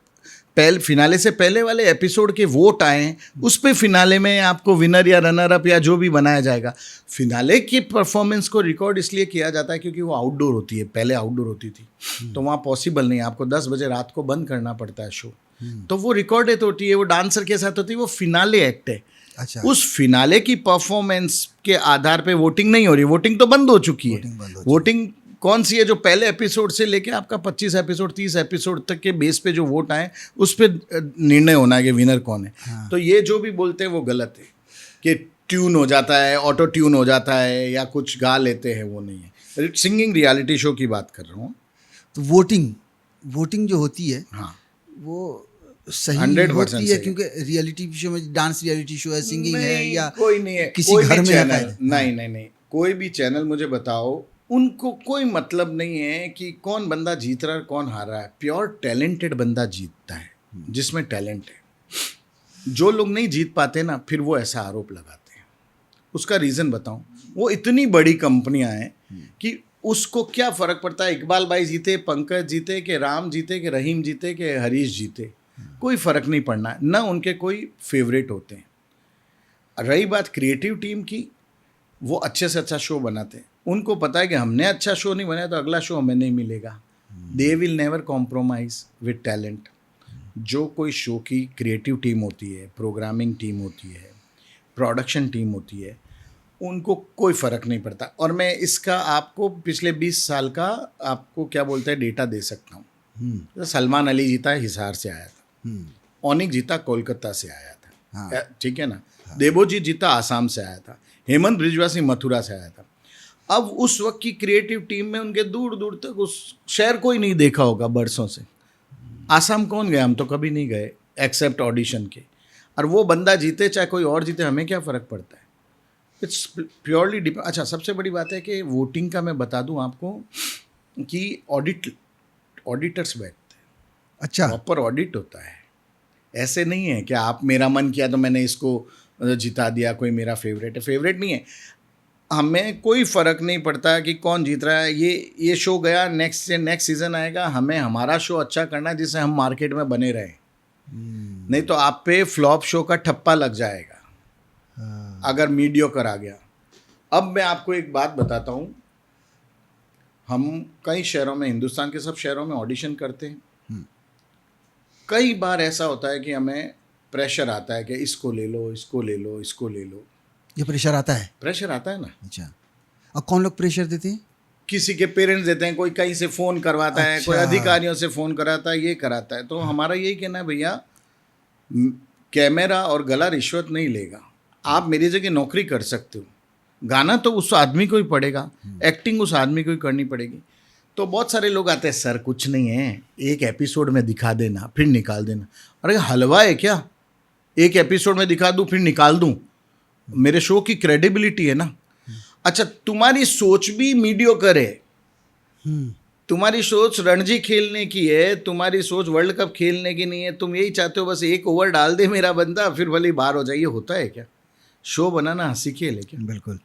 फिनाले से पहले वाले एपिसोड के वोट आए हैं, उस पे फिनाले में आपको विनर या रनर अप या जो भी बनाया जाएगा। फिनाले की परफॉर्मेंस को रिकॉर्ड इसलिए किया जाता है क्योंकि वो आउटडोर होती है, पहले आउटडोर होती थी, तो वहाँ पॉसिबल नहीं है, आपको 10 बजे रात को बंद करना पड़ता है शो, तो वो रिकॉर्डेड होती है, वो डांसर के साथ होती है, वो फिनाले एक्ट है। अच्छा। उस फिनाले की परफॉर्मेंस के आधार पे वोटिंग नहीं हो रही, वोटिंग तो बंद हो चुकी है। वोटिंग कौन सी है? जो पहले एपिसोड से लेके आपका 25 एपिसोड 30 एपिसोड तक के बेस पे जो वोट आए उस पर निर्णय होना है कि विनर कौन है। हाँ। तो ये जो भी बोलते हैं वो गलत है कि ट्यून हो जाता है, ऑटो ट्यून हो जाता है या कुछ गा लेते हैं, वो नहीं है। सिंगिंग रियलिटी शो की बात कर रहा हूँ। तो वोटिंग जो होती है हाँ, वो सही 100% होती है, सही। क्योंकि रियलिटी शो में डांस रियलिटी शो है, सिंगिंग है, नहीं, या कोई नहीं है, किसी कोई घर भी में है चैनल, कायदे? नहीं नहीं नहीं, कोई भी चैनल मुझे बताओ, उनको कोई मतलब नहीं है कि कौन बंदा जीत रहा है कौन हार रहा है। प्योर टैलेंटेड बंदा जीतता है, जिसमें टैलेंट है। जो लोग नहीं जीत पाते ना, फिर वो ऐसा आरोप लगाते हैं। उसका रीज़न बताऊं, वो इतनी बड़ी कंपनियां हैं कि उसको क्या फ़र्क पड़ता है इकबाल भाई जीते, पंकज जीते, कि राम जीते, कि रहीम जीते, कि हरीश जीते, कोई फ़र्क नहीं पड़ना है। ना उनके कोई फेवरेट होते हैं। रही बात क्रिएटिव टीम की, वो अच्छे से अच्छा शो बनाते हैं। उनको पता है कि हमने अच्छा शो नहीं बनाया तो अगला शो हमें नहीं मिलेगा। They will never compromise with talent. जो कोई शो की क्रिएटिव टीम होती है, प्रोग्रामिंग टीम होती है, प्रोडक्शन टीम होती है, उनको कोई फ़र्क नहीं पड़ता। और मैं इसका आपको पिछले 20 साल का आपको क्या बोलते हैं डेटा दे सकता हूँ। तो सलमान अली जीता हिसार से आया था, ओनिक जीता कोलकाता से आया था, ठीक है ना, देवोजीत जीता आसाम से आया था, हेमंत ब्रिजवासी मथुरा से आया था। अब उस वक्त की क्रिएटिव टीम में उनके दूर दूर तक उस शहर को ही नहीं देखा होगा बरसों से। आसाम कौन गया? हम तो कभी नहीं गए एक्सेप्ट ऑडिशन के। और वो बंदा जीते चाहे कोई और जीते, हमें क्या फ़र्क पड़ता है? It's purely depend. अच्छा, सबसे बड़ी बात है कि वोटिंग का मैं बता दूं आपको कि ऑडिटर्स बैठते हैं, अच्छा, प्रॉपर ऑडिट होता है। ऐसे नहीं है कि आप मेरा मन किया तो मैंने इसको जिता दिया, कोई मेरा फेवरेट है, फेवरेट नहीं है। हमें कोई फ़र्क नहीं पड़ता कि कौन जीत रहा है। ये शो गया, नेक्स्ट से नेक्स्ट सीज़न आएगा, हमें हमारा शो अच्छा करना है जिससे हम मार्केट में बने रहें। नहीं तो आप पे फ्लॉप शो का ठप्पा लग जाएगा अगर मीडियोकर आ गया। अब मैं आपको एक बात बताता हूँ, हम कई शहरों में, हिंदुस्तान के सब शहरों में ऑडिशन करते हैं। कई बार ऐसा होता है कि हमें प्रेशर आता है कि इसको ले लो, इसको ले लो, इसको ले लो। ये प्रेशर आता है? प्रेशर आता है ना। अच्छा, और कौन लोग प्रेशर देते हैं? किसी के पेरेंट्स देते हैं, कोई कहीं से फ़ोन करवाता है, कोई अच्छा। अधिकारियों से फ़ोन कराता है, ये कराता है। तो हमारा यही कहना है, भैया कैमरा और गला रिश्वत नहीं लेगा। आप मेरी जगह नौकरी कर सकते हो, गाना तो उस आदमी को ही पड़ेगा, एक्टिंग उस आदमी को ही करनी पड़ेगी। तो बहुत सारे लोग आते हैं, सर कुछ नहीं है, एक एपिसोड में दिखा देना फिर निकाल देना। अरे हलवा है क्या? एक एपिसोड में दिखा दूँ फिर निकाल दूँ? मेरे शो की क्रेडिबिलिटी है ना। अच्छा, तुम्हारी सोच भी मीडियोकर है, तुम्हारी सोच रणजी खेलने की है, तुम्हारी सोच वर्ल्ड कप खेलने की नहीं है। तुम यही चाहते हो बस एक ओवर डाल दे मेरा बंदा, फिर भले बाहर हो जाइए। होता है क्या? शो बनाना हंसी खेल है क्या? बिल्कुल।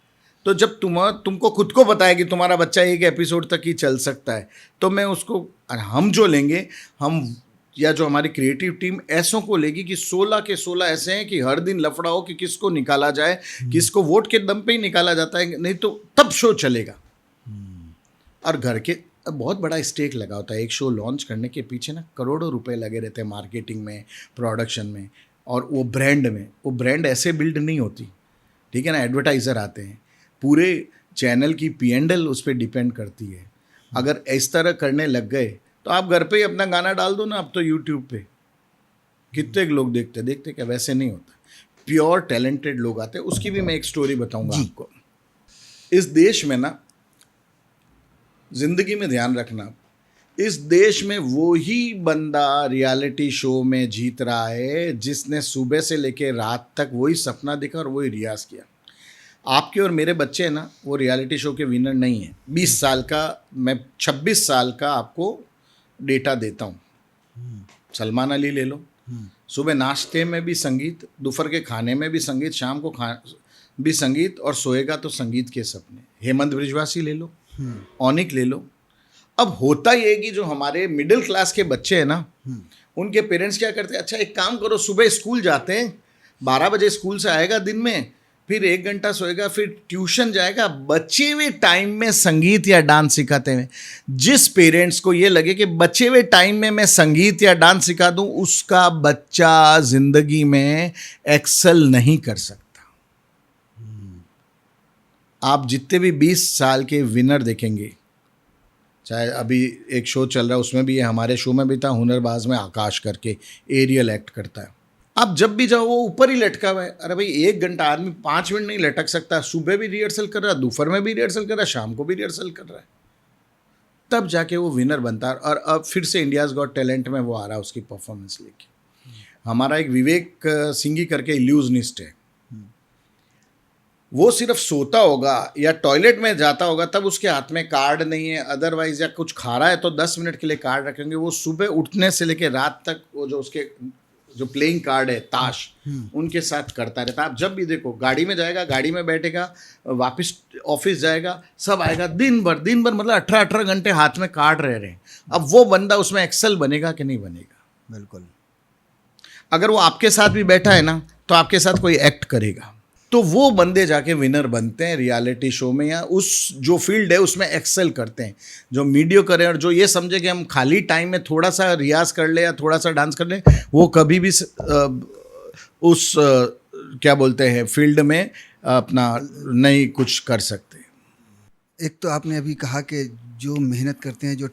तो जब तुमको खुद को पता है कि तुम्हारा बच्चा एक एपिसोड तक ही चल सकता है, तो मैं उसको, हम जो लेंगे, हम या जो हमारी क्रिएटिव टीम ऐसों को लेगी कि 16 के 16 ऐसे हैं कि हर दिन लफड़ा हो कि किसको निकाला जाए, किसको वोट के दम पे ही निकाला जाता है, नहीं तो तब शो चलेगा। और घर के बहुत बड़ा स्टेक लगा होता है एक शो लॉन्च करने के पीछे ना, करोड़ों रुपए लगे रहते हैं मार्केटिंग में, प्रोडक्शन में, और वो ब्रांड में। वो ब्रांड ऐसे बिल्ड नहीं होती, ठीक है ना। एडवर्टाइज़र आते हैं, पूरे चैनल की P&L उस पर डिपेंड करती है। अगर इस तरह करने लग गए तो आप घर पे ही अपना गाना डाल दो ना। अब तो यूट्यूब पे कितने लोग देखते क्या? वैसे नहीं होता। प्योर टैलेंटेड लोग आते हैं। उसकी भी मैं एक स्टोरी बताऊंगा आपको। इस देश में ना, जिंदगी में ध्यान रखना, इस देश में वो ही बंदा रियलिटी शो में जीत रहा है जिसने सुबह से लेकर रात तक वही सपना देखा और वही रियाज किया। आपके और मेरे बच्चे हैं ना, वो रियलिटी शो के विनर नहीं है। 20 साल का, मैं 26 साल का आपको डेटा देता हूँ। सलमान अली ले लो, सुबह नाश्ते में भी संगीत, दोपहर के खाने में भी संगीत, शाम को भी संगीत, और सोएगा तो संगीत के सपने। हेमंत ब्रिजवासी ले लो, ओनिक ले लो। अब होता ये कि जो हमारे मिडिल क्लास के बच्चे हैं ना, उनके पेरेंट्स क्या करते हैं, अच्छा एक काम करो, सुबह स्कूल जाते हैं, 12 बजे स्कूल से आएगा दिन में, फिर 1 घंटा सोएगा, फिर ट्यूशन जाएगा, बचे हुए टाइम में संगीत या डांस सिखाते हैं। जिस पेरेंट्स को ये लगे कि बचे हुए टाइम में मैं संगीत या डांस सिखा दूं, उसका बच्चा जिंदगी में एक्सेल नहीं कर सकता। आप जितने भी 20 साल के विनर देखेंगे, चाहे अभी एक शो चल रहा है उसमें भी है, हमारे शो में भी था, हुनरबाज में आकाश करके एरियल एक्ट करता है। आप जब भी जाओ वो ऊपर ही लटका हुआ है। अरे भाई 1 घंटा आदमी 5 मिनट नहीं लटक सकता। सुबह भी रिहर्सल कर रहा है, दोपहर में भी रिहर्सल कर रहा है, शाम को भी रिहर्सल कर रहा है। तब जाके वो विनर बनता है। और अब फिर से इंडियाज़ गॉट टैलेंट में वो आ रहा है उसकी परफॉर्मेंस लेके। हमारा एक विवेक सिंघी करके इल्यूजनिस्ट है, वो सिर्फ सोता होगा या टॉयलेट में जाता होगा तब उसके हाथ में कार्ड नहीं है, अदरवाइज या कुछ खा रहा है तो 10 मिनट के लिए कार्ड रखेंगे। वो सुबह उठने से लेकर रात तक वो जो उसके जो प्लेइंग कार्ड है ताश उनके साथ करता रहता है। आप जब भी देखो, गाड़ी में जाएगा, गाड़ी में बैठेगा, वापस ऑफिस जाएगा, सब आएगा, दिन भर मतलब 18 घंटे हाथ में कार्ड रह रहे हैं। अब वो बंदा उसमें एक्सेल बनेगा कि नहीं बनेगा? बिल्कुल। अगर वो आपके साथ भी बैठा है ना तो आपके साथ कोई एक्ट करेगा, तो वो बंदे जाके विनर बनते हैं रियलिटी शो में, या उस जो फील्ड है उसमें एक्सेल करते हैं। जो मीडियो करें और जो ये समझे कि हम खाली टाइम में थोड़ा सा रियाज कर ले या थोड़ा सा डांस कर ले, वो कभी भी उस क्या बोलते हैं फील्ड में अपना नहीं कुछ कर सकते। एक तो आपने अभी कहा कि जो मेहनत करते हैं, जो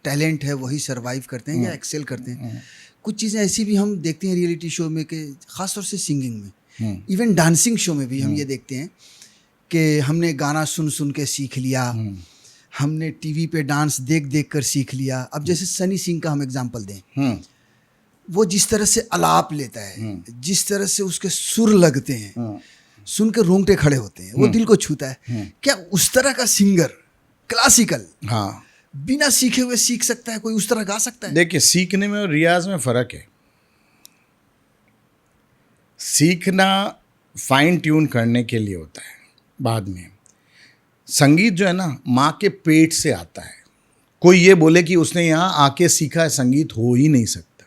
टैलेंट है, वही सरवाइव करते हैं या एक्सेल करते हैं। कुछ चीज़ें ऐसी भी हम देखते हैं रियलिटी शो में कि ख़ासतौर से सिंगिंग में, इवन डांसिंग शो में भी हम ये देखते हैं कि हमने गाना सुन सुन के सीख लिया, हमने टीवी पे डांस देख देख कर सीख लिया। अब जैसे सनी सिंह का हम एग्जांपल दें, वो जिस तरह से आलाप लेता है, जिस तरह से उसके सुर लगते हैं, सुन के रोंगटे खड़े होते हैं, वो दिल को छूता है। क्या उस तरह का सिंगर क्लासिकल बिना सीखे हुए सीख सकता है? कोई उस तरह गा सकता है? देखिए, सीखने में और रियाज में फ़र्क है। सीखना फाइन ट्यून करने के लिए होता है, बाद में संगीत जो है ना माँ के पेट से आता है। कोई ये बोले कि उसने यहाँ आके सीखा है, संगीत हो ही नहीं सकता।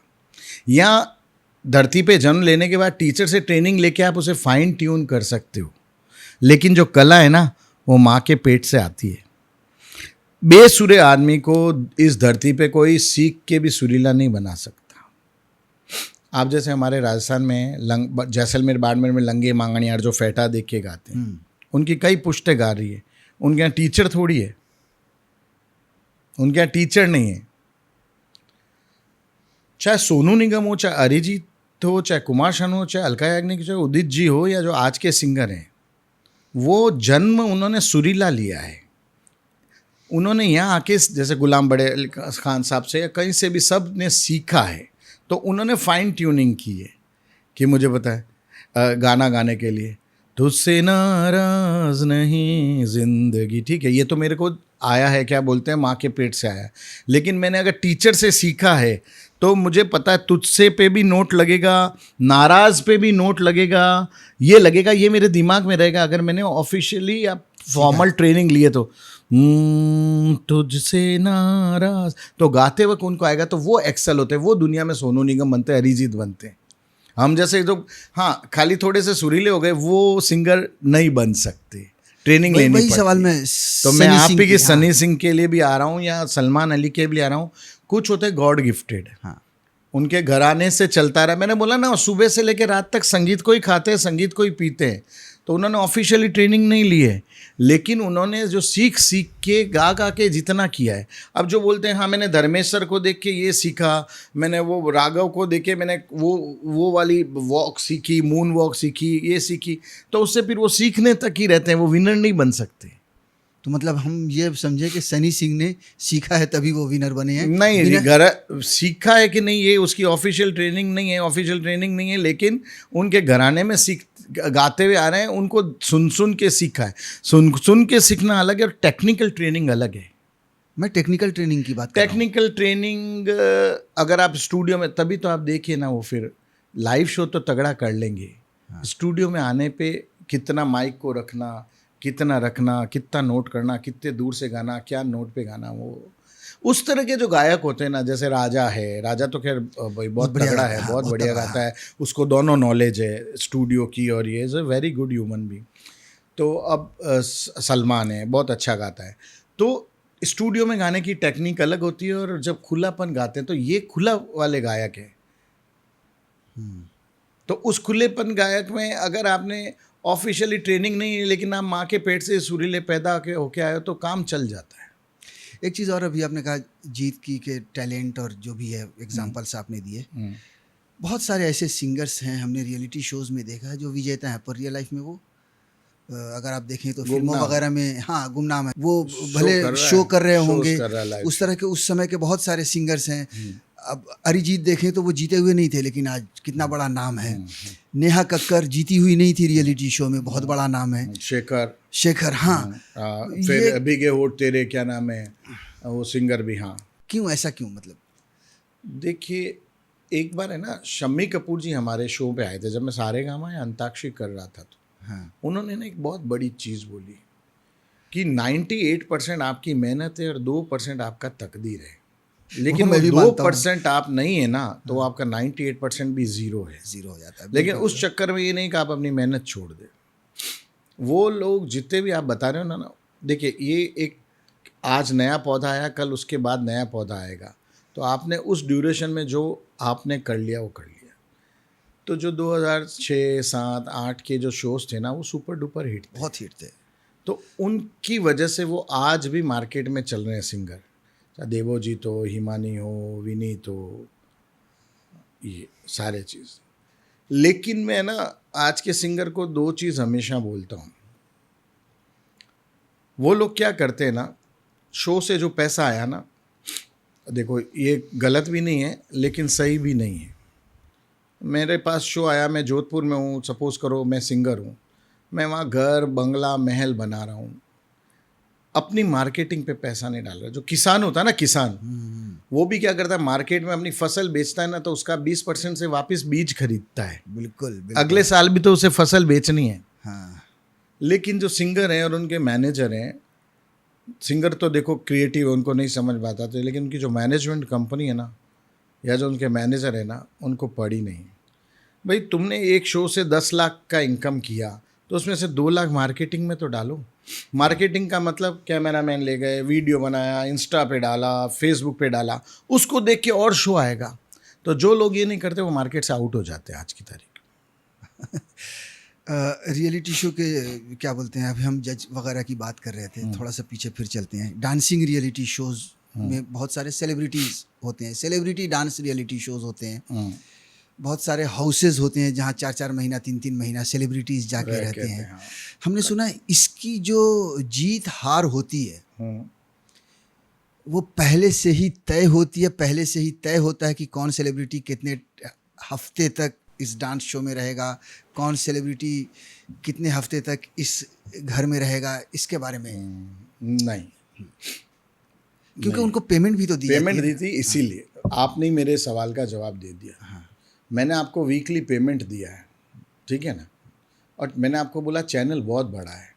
यहाँ धरती पे जन्म लेने के बाद टीचर से ट्रेनिंग लेके आप उसे फाइन ट्यून कर सकते हो, लेकिन जो कला है ना वो माँ के पेट से आती है। बेसुरे आदमी को इस धरती पे कोई सीख के भी सुरीला नहीं बना सकता। आप जैसे हमारे राजस्थान में जैसलमेर बाड़मेर में लंगे मांगणियार जो फेटा देख के गाते हैं, उनकी कई पुश्तें गा रही है। उनके यहाँ टीचर थोड़ी है, उनके यहाँ टीचर नहीं है। चाहे सोनू निगम हो, चाहे अरिजीत हो, चाहे कुमार शानू हो, चाहे अलका याग्निक, चाहे उदित जी हो, या जो आज के सिंगर हैं, वो जन्म उन्होंने सुरीला लिया है। उन्होंने यहाँ आके जैसे गुलाम बड़े खान साहब से या कहीं से भी सब ने सीखा है, तो उन्होंने फाइन ट्यूनिंग की है कि मुझे पता है गाना गाने के लिए तुझसे नाराज नहीं जिंदगी, ठीक है, ये तो मेरे को आया है, क्या बोलते हैं, माँ के पेट से आया। लेकिन मैंने अगर टीचर से सीखा है तो मुझे पता है तुझसे पे भी नोट लगेगा, नाराज पे भी नोट लगेगा, ये लगेगा, ये मेरे दिमाग में रहेगा। अगर मैंने ऑफिशियली या फॉर्मल ट्रेनिंग लिए तो तुझसे नाराज तो गाते वक्त उनको आएगा, तो वो एक्सेल होते हैं। वो दुनिया में सोनू निगम बनते हैं, अरिजीत बनते हैं। हम जैसे जो खाली थोड़े से सुरीले हो गए वो सिंगर नहीं बन सकते, ट्रेनिंग लेनी पड़ती है। सवाल में तो मैं आप ही की सनी सिंह के लिए भी आ रहा हूँ या सलमान अली के लिए आ रहा हूँ। कुछ होते गॉड गिफ्टेड, उनके घराने से चलता रहा। मैंने बोला ना, सुबह से लेकर रात तक संगीत को ही खाते हैं, संगीत को ही पीते हैं। तो उन्होंने ऑफिशियली ट्रेनिंग नहीं ली है, लेकिन उन्होंने जो सीख के गा के जितना किया है। अब जो बोलते हैं हाँ मैंने धर्मेश्वर को देख के ये सीखा, मैंने वो राघव को देख के मैंने वो वाली वॉक सीखी, मून वॉक सीखी, ये सीखी, तो उससे फिर वो सीखने तक ही रहते हैं, वो विनर नहीं बन सकते। तो मतलब हम ये समझे कि सनी सिंह ने सीखा है तभी वो विनर बने हैं? नहीं, सीखा है कि नहीं ये उसकी ऑफिशियल ट्रेनिंग नहीं है, ऑफिशियल ट्रेनिंग नहीं है, लेकिन उनके घराने में गाते हुए आ रहे हैं, उनको सुन के सीखा है। सुन के सीखना अलग है और टेक्निकल ट्रेनिंग अलग है। मैं टेक्निकल ट्रेनिंग की बात कर रहा हूं। टेक्निकल ट्रेनिंग अगर आप स्टूडियो में, तभी तो आप देखिए ना, वो फिर लाइव शो तो तगड़ा कर लेंगे। स्टूडियो में आने पे कितना माइक को रखना, कितना रखना, कितना नोट करना, कितने दूर से गाना, क्या नोट पे गाना, वो उस तरह के जो गायक होते हैं ना, जैसे राजा है, राजा तो खैर भाई बहुत तगड़ा है, बहुत बढ़िया गाता है, उसको दोनों नॉलेज है स्टूडियो की और ये is a very good human being. तो अब सलमान है, बहुत अच्छा गाता है। तो स्टूडियो में गाने की टेक्निक अलग होती है और जब खुलापन गाते हैं तो ये खुला वाले गायक है। तो उस खुलेपन गायक में अगर आपने ऑफिशियली ट्रेनिंग नहीं है, लेकिन आप माँ के पेट से सुरीले पैदा होके आए हो तो काम चल जाता है। एक चीज़ और अभी आपने कहा जीत की के टैलेंट और जो भी है एग्जांपल्स आपने दिए, बहुत सारे ऐसे सिंगर्स हैं हमने रियलिटी शोज़ में देखा है जो विजेता हैं, पर रियल लाइफ में वो अगर आप देखें तो फिल्मों गुमनाम। वगैरह में, हाँ गुमनाम है वो, शो भले कर रहा शो है, कर रहे shows होंगे कर रहा है live उस तरह के, उस समय के बहुत सारे सिंगर्स हैं। अब अरिजीत देखें तो वो जीते हुए नहीं थे, लेकिन आज कितना बड़ा नाम है। नेहा कक्कर जीती हुई नहीं थी रियलिटी शो में, बहुत बड़ा नाम है। शेखर, शेखर, हाँ। फिर ये भीगे होठ तेरे, क्या नाम है वो सिंगर भी, हाँ। क्यों, ऐसा क्यों, मतलब? देखिए, एक बार है ना, शम्मी कपूर जी हमारे शो पे आए थे जब मैं सारेगामा या अंताक्षरी कर रहा था, तो हाँ, उन्होंने ना एक बहुत बड़ी चीज़ बोली कि 98% आपकी मेहनत है और 2% आपका तकदीर है, लेकिन वो मैं भी मानता हूँ। 2% आप नहीं है ना, तो आपका 98% भी ज़ीरो है। जीरो हो जाता है, लेकिन बिल्कुल। उस चक्कर में ये नहीं कि आप अपनी मेहनत छोड़ दें। वो लोग जितने भी आप बता रहे हो ना, देखिए ये एक आज नया पौधा आया, कल उसके बाद नया पौधा आएगा, तो आपने उस ड्यूरेशन में जो आपने कर लिया वो कर लिया। तो जो 2006, 7, 8 के जो शोज़ थे ना, वो सुपर डुपर हिट थे। बहुत हिट थे। तो उनकी वजह से वो आज भी मार्केट में चल रहे हैं सिंगर, चाहे देवोजीत हो, हिमानी हो, विनीत हो, ये सारे चीज़। लेकिन मैं ना आज के सिंगर को 2 चीज़ हमेशा बोलता हूँ। वो लोग क्या करते हैं ना, शो से जो पैसा आया ना, देखो ये गलत भी नहीं है लेकिन सही भी नहीं है। मेरे पास शो आया, मैं जोधपुर में हूँ, सपोज़ करो मैं सिंगर हूँ, मैं वहाँ घर, बंगला, महल बना रहा हूँ, अपनी मार्केटिंग पे पैसा नहीं डाल रहा। जो किसान होता है ना, किसान, वो भी क्या करता है, मार्केट में अपनी फसल बेचता है ना, तो उसका 20% से वापस बीज खरीदता है। बिल्कुल, बिल्कुल। अगले साल भी तो उसे फसल बेचनी है। हाँ, लेकिन जो सिंगर हैं और उनके मैनेजर हैं, सिंगर तो देखो क्रिएटिव, उनको नहीं समझ पाता था, लेकिन उनकी जो मैनेजमेंट कंपनी है ना, या जो उनके मैनेजर है ना, उनको पड़ी नहीं। भाई तुमने एक शो से 10 लाख का इनकम किया, तो उसमें से 2 लाख मार्केटिंग में तो डालो। मार्केटिंग का मतलब कैमरामैन ले गए, वीडियो बनाया, इंस्टा पे डाला, फेसबुक पे डाला, उसको देख के और शो आएगा। तो जो लोग ये नहीं करते वो मार्केट से आउट हो जाते हैं आज की तारीख। रियलिटी शो के क्या बोलते हैं, अभी हम जज वगैरह की बात कर रहे थे, थोड़ा सा पीछे फिर चलते हैं। डांसिंग रियलिटी शोज़ में बहुत सारे सेलिब्रिटीज़ होते हैं, सेलिब्रिटी डांस रियलिटी शोज़ होते हैं। बहुत सारे हाउसेज होते हैं जहाँ 4-4 महीना, 3-3 महीना सेलिब्रिटीज़ जाके रहते हैं। हाँ। हमने सुना है इसकी जो जीत हार होती है वो पहले से ही तय होती है, पहले से ही तय होता है कि कौन सेलिब्रिटी कितने हफ्ते तक इस डांस शो में रहेगा, कौन सेलिब्रिटी कितने हफ्ते तक इस घर में रहेगा, इसके बारे में? नहीं, क्योंकि उनको पेमेंट भी तो दी पेमेंट जाती दी है। थी, इसीलिए आपने मेरे सवाल का जवाब दे दिया। मैंने आपको वीकली पेमेंट दिया है, ठीक है ना, और मैंने आपको बोला चैनल बहुत बड़ा है,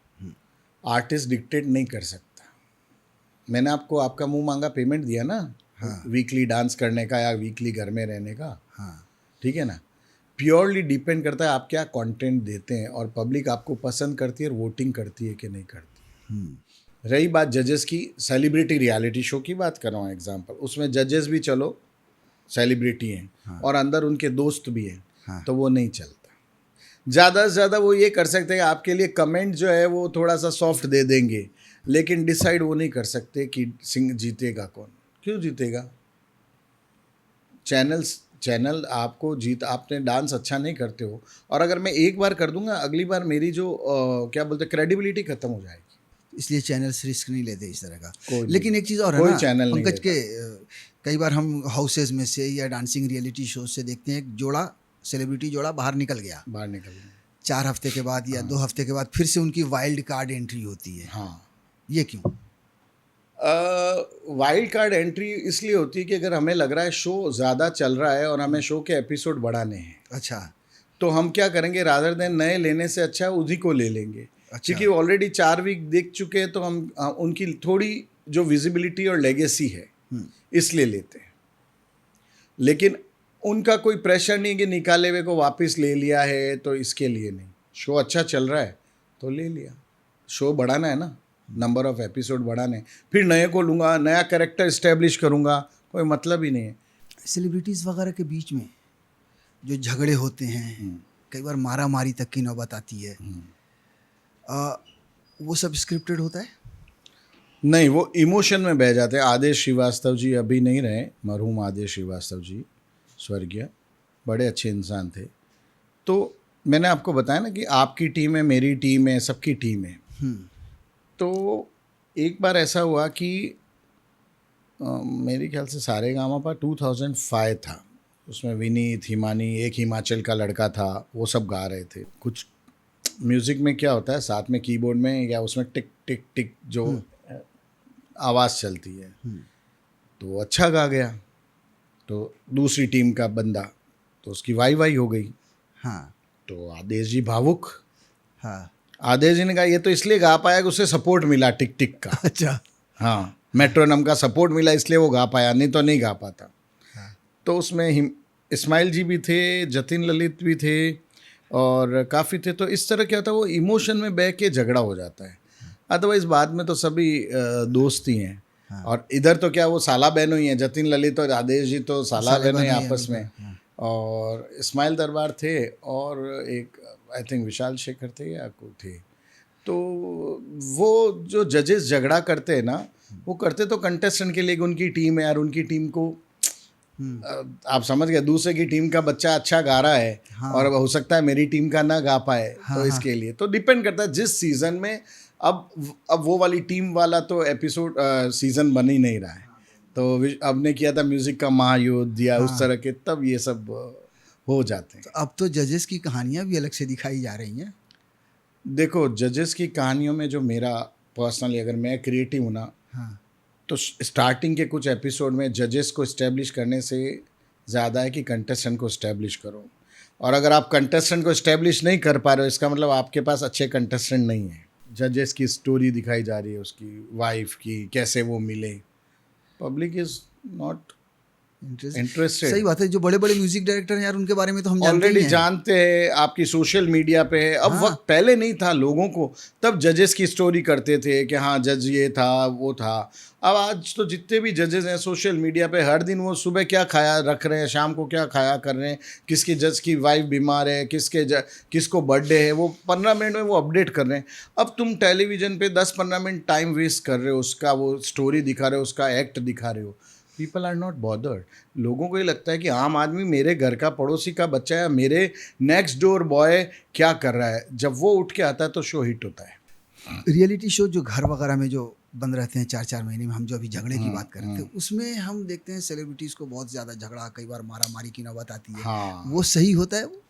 आर्टिस्ट डिक्टेट नहीं कर सकता। मैंने आपको आपका मुंह मांगा पेमेंट दिया ना, वीकली डांस करने का या वीकली घर में रहने का, ठीक है ना। प्योरली डिपेंड करता है आप क्या कंटेंट देते हैं और पब्लिक आपको पसंद करती है और वोटिंग करती है कि नहीं करती। रही बात जजेस की, सेलिब्रिटी रियलिटी शो की बात कर रहा हूँ एग्जांपल, उसमें जजेस भी चलो सेलिब्रिटी हैं और अंदर उनके दोस्त भी हैं, तो वो नहीं चलता। ज़्यादा से ज़्यादा वो ये कर सकते हैं, आपके लिए कमेंट जो है वो थोड़ा सा सॉफ्ट दे देंगे, लेकिन डिसाइड वो नहीं कर सकते कि सिंग जीतेगा कौन। क्यों जीतेगा? चैनल आपको आपने डांस अच्छा नहीं करते हो, और अगर मैं एक बार कर दूंगा, अगली बार मेरी जो क्या बोलते हैं क्रेडिबिलिटी खत्म हो जाएगी। इसलिए चैनल्स रिस्क नहीं लेते इस तरह का। कोई लेकिन एक चीज़ और है कोई ना चैनल नहीं पंकज के, कई बार हम हाउसेज में से या डांसिंग रियलिटी शो से देखते हैं एक जोड़ा, सेलिब्रिटी जोड़ा बाहर निकल गया, बाहर निकल 4 हफ्ते के बाद या 2 हफ्ते के बाद फिर से उनकी वाइल्ड कार्ड एंट्री होती है। हाँ, ये क्यों? वाइल्ड कार्ड एंट्री इसलिए होती है कि अगर हमें लग रहा है शो ज़्यादा चल रहा है और हमें शो के एपिसोड बढ़ाने हैं, अच्छा, तो हम क्या करेंगे, रादर देन नए लेने से अच्छा उसी को ले लेंगे। अच्छा। क्योंकि ऑलरेडी 4 वीक देख चुके हैं, तो हम उनकी थोड़ी जो विजिबिलिटी और लेगेसी है इसलिए लेते हैं। लेकिन उनका कोई प्रेशर नहीं कि निकाले हुए को वापस ले लिया है, तो इसके लिए नहीं। शो अच्छा चल रहा है तो ले लिया, शो बढ़ाना है ना, नंबर ऑफ एपिसोड बढ़ाने, फिर नए को लूँगा, नया कैरेक्टर इस्टेब्लिश करूँगा, कोई मतलब ही नहीं है। सेलिब्रिटीज़ वगैरह के बीच में जो झगड़े होते हैं, कई बार मारा मारी तक की नौबत आती है, वो सब स्क्रिप्टेड होता है? नहीं, वो इमोशन में बह जाते हैं। आदेश श्रीवास्तव जी अभी नहीं रहे, मरहूम आदेश श्रीवास्तव जी स्वर्गीय, बड़े अच्छे इंसान थे। तो मैंने आपको बताया ना कि आपकी टीम है, मेरी टीम है, सबकी टीम है। तो एक बार ऐसा हुआ कि मेरे ख्याल से सारेगामापा 2005 था। उसमें विनीत, हिमानी, एक हिमाचल का लड़का था, वो सब गा रहे थे। कुछ म्यूज़िक में क्या होता है, साथ में कीबोर्ड में या उसमें टिक टिक टिक जो आवाज़ चलती है, तो अच्छा गा गया। तो दूसरी टीम का बंदा, तो उसकी वाई वाई हो गई। हाँ तो आदेश जी भावुक। हाँ। आदेश जी ने कहा ये तो इसलिए गा पाया कि उसे सपोर्ट मिला टिक टिक का। अच्छा। हाँ, मेट्रोनम का सपोर्ट मिला इसलिए वो गा पाया, नहीं तो नहीं गा पाता। तो उसमें इस्माइल जी भी थे, जतिन ललित भी थे और काफ़ी थे। तो इस तरह क्या होता है, वो इमोशन में बह के झगड़ा हो जाता है। अदरवाइज बाद में तो सभी दोस्त ही हैं। और इधर तो क्या वो साला बहनों ही हैं, जतिन ललित और आदेश जी तो साला बहनों ही आपस में। और इस्माइल दरबार थे और एक आई थिंक विशाल शेखर थे या को थे। तो वो जो जजेस झगड़ा करते हैं ना, वो करते तो कंटेस्टेंट के लिए कि उनकी टीम है यार, उनकी टीम को आप समझ गए, दूसरे की टीम का बच्चा अच्छा गा रहा है। हाँ। और हो सकता है मेरी टीम का ना गा पाए। हाँ, तो इसके लिए तो डिपेंड करता है जिस सीज़न में। अब वो वाली टीम वाला तो एपिसोड सीज़न बन ही नहीं रहा है। तो अब ने किया था म्यूज़िक का महायुद्ध या उस तरह के, तब ये सब हो जाते हैं। तो अब तो जजेस की कहानियाँ भी अलग से दिखाई जा रही हैं। देखो, जजेस की कहानियों में जो मेरा पर्सनली, अगर मैं क्रिएटिव हूँ ना, हाँ। तो स्टार्टिंग के कुछ एपिसोड में जजेस को इस्टेब्लिश करने से ज़्यादा है कि कंटेस्टेंट को इस्टेब्लिश करो। और अगर आप कंटेस्टेंट को इस्टेब्लिश नहीं कर पा रहे हो, इसका मतलब आपके पास अच्छे कंटेस्टेंट नहीं है। जजेस की स्टोरी दिखाई जा रही है, उसकी वाइफ की, कैसे वो मिले। Public is not interested. सही बात है। जो बड़े बड़े म्यूजिक डायरेक्टर हैं यार, उनके बारे में तो हम ऑलरेडी जानते हैं, आपकी सोशल मीडिया पे है। अब वक्त पहले नहीं था लोगों को, तब जजेस की स्टोरी करते थे कि हाँ जज ये था वो था। अब आज तो जितने भी जजेस हैं सोशल मीडिया पे, हर दिन वो सुबह क्या खाया रख रहे हैं, शाम को क्या खाया कर रहे हैं, किसकी जज की वाइफ बीमार है, किसको बर्थडे है, वो 15 मिनट में वो अपडेट कर रहे हैं। अब तुम टेलीविज़न पे 10-15 मिनट टाइम वेस्ट कर रहे हो, उसका वो स्टोरी दिखा रहे हो, उसका एक्ट दिखा रहे हो। People are not bothered. लोगों को ये लगता है कि आम आदमी, मेरे घर का पड़ोसी का बच्चा या मेरे नेक्स्ट डोर बॉय क्या कर रहा है। जब वो उठ के आता है तो शो हिट होता है। रियलिटी शो जो घर वगैरह में जो बंद रहते हैं 4-4 महीने में, हम जो अभी झगड़े की बात कर रहे थे, उसमें हम देखते हैं सेलिब्रिटीज़ को बहुत ज़्यादा झगड़ा, कई बार मारा मारी की नौबत आती है। हाँ, वो सही होता है? वो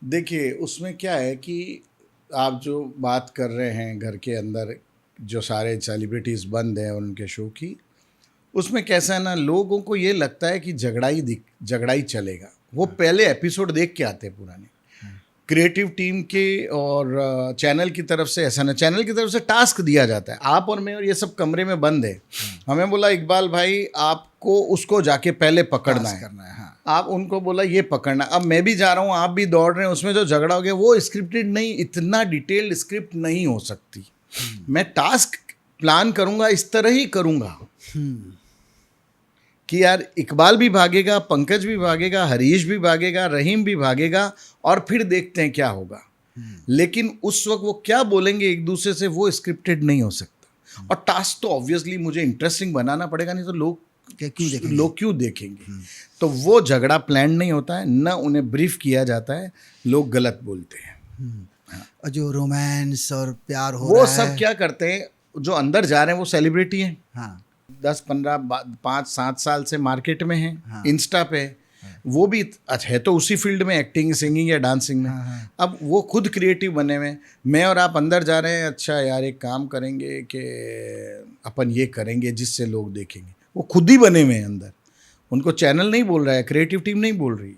देखिए, उसमें क्या है कि आप जो बात कर रहे हैं घर के अंदर जो सारे सेलिब्रिटीज़ बंद हैं उनके शो की, उसमें कैसा है ना, लोगों को ये लगता है कि झगड़ा ही चलेगा। वो पहले एपिसोड देख के आते हैं पुराने। क्रिएटिव टीम के और चैनल की तरफ से ऐसा ना, चैनल की तरफ से टास्क दिया जाता है, आप और मैं और ये सब कमरे में बंद है। हमें बोला इकबाल भाई आपको उसको जाके पहले पकड़ना है, हाँ। आप उनको बोला ये पकड़ना। अब मैं भी जा रहा हूँ, आप भी दौड़ रहे हैं, उसमें जो झगड़ा हो गया वो स्क्रिप्टेड नहीं, इतना डिटेल्ड स्क्रिप्ट नहीं हो सकती। मैं टास्क प्लान करूँगा, इस तरह ही करूँगा कि यार इकबाल भी भागेगा, पंकज भी भागेगा, हरीश भी भागेगा, रहीम भी भागेगा, और फिर देखते हैं क्या होगा। लेकिन उस वक्त वो क्या बोलेंगे एक दूसरे से, वो स्क्रिप्टेड नहीं हो सकता। और टास्क तो ऑब्वियसली मुझे इंटरेस्टिंग बनाना पड़ेगा, नहीं तो लोग क्यों देखेंगे। तो वो झगड़ा प्लान नहीं होता है, न उन्हें ब्रीफ किया जाता है, लोग गलत बोलते हैं। और जो रोमांस और प्यार हो वो रहा सब है, क्या करते हैं, जो अंदर जा रहे हैं वो सेलिब्रिटी हैं। हाँ 10-15 5-7 साल से मार्केट में है। हाँ। इंस्टा पे वो भी अच्छा है तो उसी फील्ड में, एक्टिंग, सिंगिंग या डांसिंग में। हाँ। अब वो खुद क्रिएटिव बने हुए, मैं और आप अंदर जा रहे हैं, अच्छा यार एक काम करेंगे कि अपन ये करेंगे जिससे लोग देखेंगे। वो खुद ही बने हुए हैं अंदर, उनको चैनल नहीं बोल रहा है, क्रिएटिव टीम नहीं बोल रही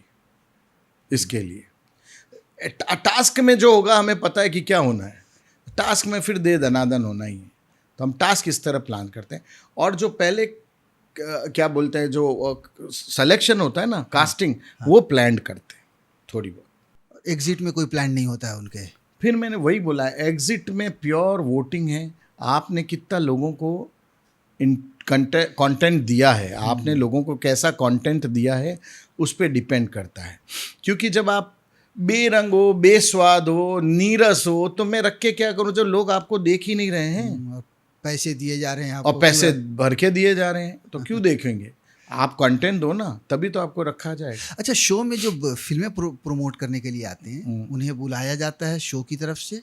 इसके लिए। टास्क में जो होगा हमें पता है कि क्या होना है, टास्क में फिर दे दनादन होना ही है। तो हम टास्क इस तरह प्लान करते हैं। और जो पहले क्या बोलते हैं, जो सिलेक्शन होता है ना, कास्टिंग, वो प्लान करते हैं थोड़ी बहुत। एग्जिट में कोई प्लान नहीं होता है उनके। फिर मैंने वही बोला, एग्जिट में प्योर वोटिंग है। आपने कितना लोगों को कंटेंट दिया है, आपने लोगों को कैसा कंटेंट दिया है, उस पर डिपेंड करता है। क्योंकि जब आप बेरंग हो, बेस्वाद हो, नीरस हो, तो मैं रख के क्या करूं जब लोग आपको देख ही नहीं रहे हैं। पैसे दिए जा रहे हैं और पैसे भर के दिए जा रहे हैं, तो क्यों देखेंगे। आप कंटेंट दो ना, तभी तो आपको रखा जाएगा। अच्छा, शो में जो फिल्में प्रमोट करने के लिए आते हैं उन्हें बुलाया जाता है शो की तरफ से,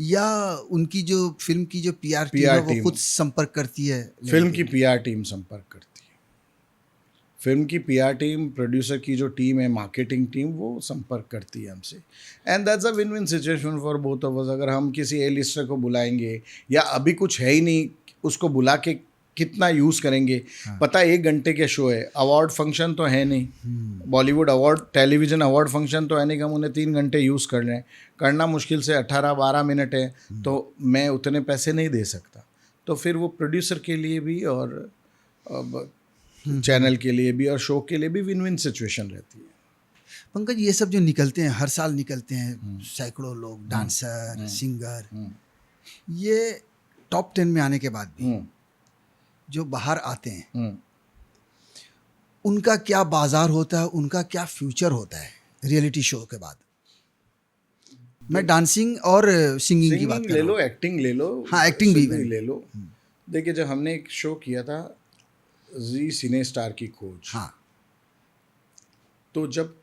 या उनकी जो फिल्म की जो पीआर टीम है पीआर वो टीम, खुद संपर्क करती है फिल्म की पीआर टीम संपर्क करती है। फिल्म की पीआर टीम, प्रोड्यूसर की जो टीम है, मार्केटिंग टीम, वो संपर्क करती है हमसे। And that's a win win situation for both of us. अगर हम किसी ए लिस्टर को बुलाएंगे, या अभी कुछ है ही नहीं, उसको बुला के कितना यूज़ करेंगे? पता है 1 घंटे के शो है, अवार्ड फंक्शन तो है नहीं, Bollywood award, television award function तो है नहीं कि हम उन्हें 3 घंटे यूज़ कर रहे हैं। करना मुश्किल से 18-12 मिनट है, तो मैं उतने पैसे नहीं दे सकता। तो फिर वो प्रोड्यूसर के लिए भी और चैनल के लिए भी और शो के लिए भी विन विन सिचुएशन रहती है। पंकज, ये सब जो निकलते हैं, हर साल निकलते हैं सैकड़ों लोग, डांसर, सिंगर, ये टॉप 10 में आने के बाद भी जो बाहर आते हैं उनका क्या बाजार होता है, उनका क्या फ्यूचर होता है रियलिटी शो के बाद? मैं डांसिंग और सिंगिंग की बात कर ले रहा लो, हूँ। एक्टिंग ले लो, हाँ, एक्टिंग भी ले लो। देखिए, जब हमने एक शो किया था जी सिने स्टार की खोज, हाँ, तो जब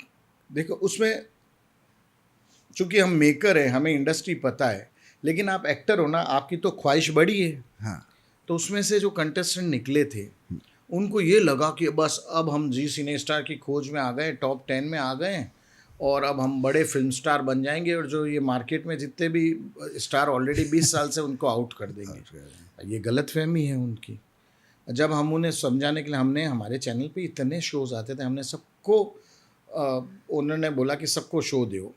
देखो उसमें, चूंकि हम मेकर हैं, हमें इंडस्ट्री पता है, लेकिन आप एक्टर हो ना, आपकी तो ख्वाहिश बड़ी है। हाँ, तो उसमें से जो कंटेस्टेंट निकले थे, उनको ये लगा कि बस अब हम जी सिने स्टार की खोज में आ गए, टॉप 10 में आ गए हैं, और अब हम बड़े फिल्म स्टार बन जाएंगे, और जो ये मार्केट में जितने भी स्टार ऑलरेडी 20 साल से, उनको आउट कर देंगे। ये गलत फहमी है उनकी। जब हम उन्हें समझाने के लिए, हमने हमारे चैनल पे इतने शोज़ आते थे, हमने सबको उन्होंने बोला कि सबको शो दो।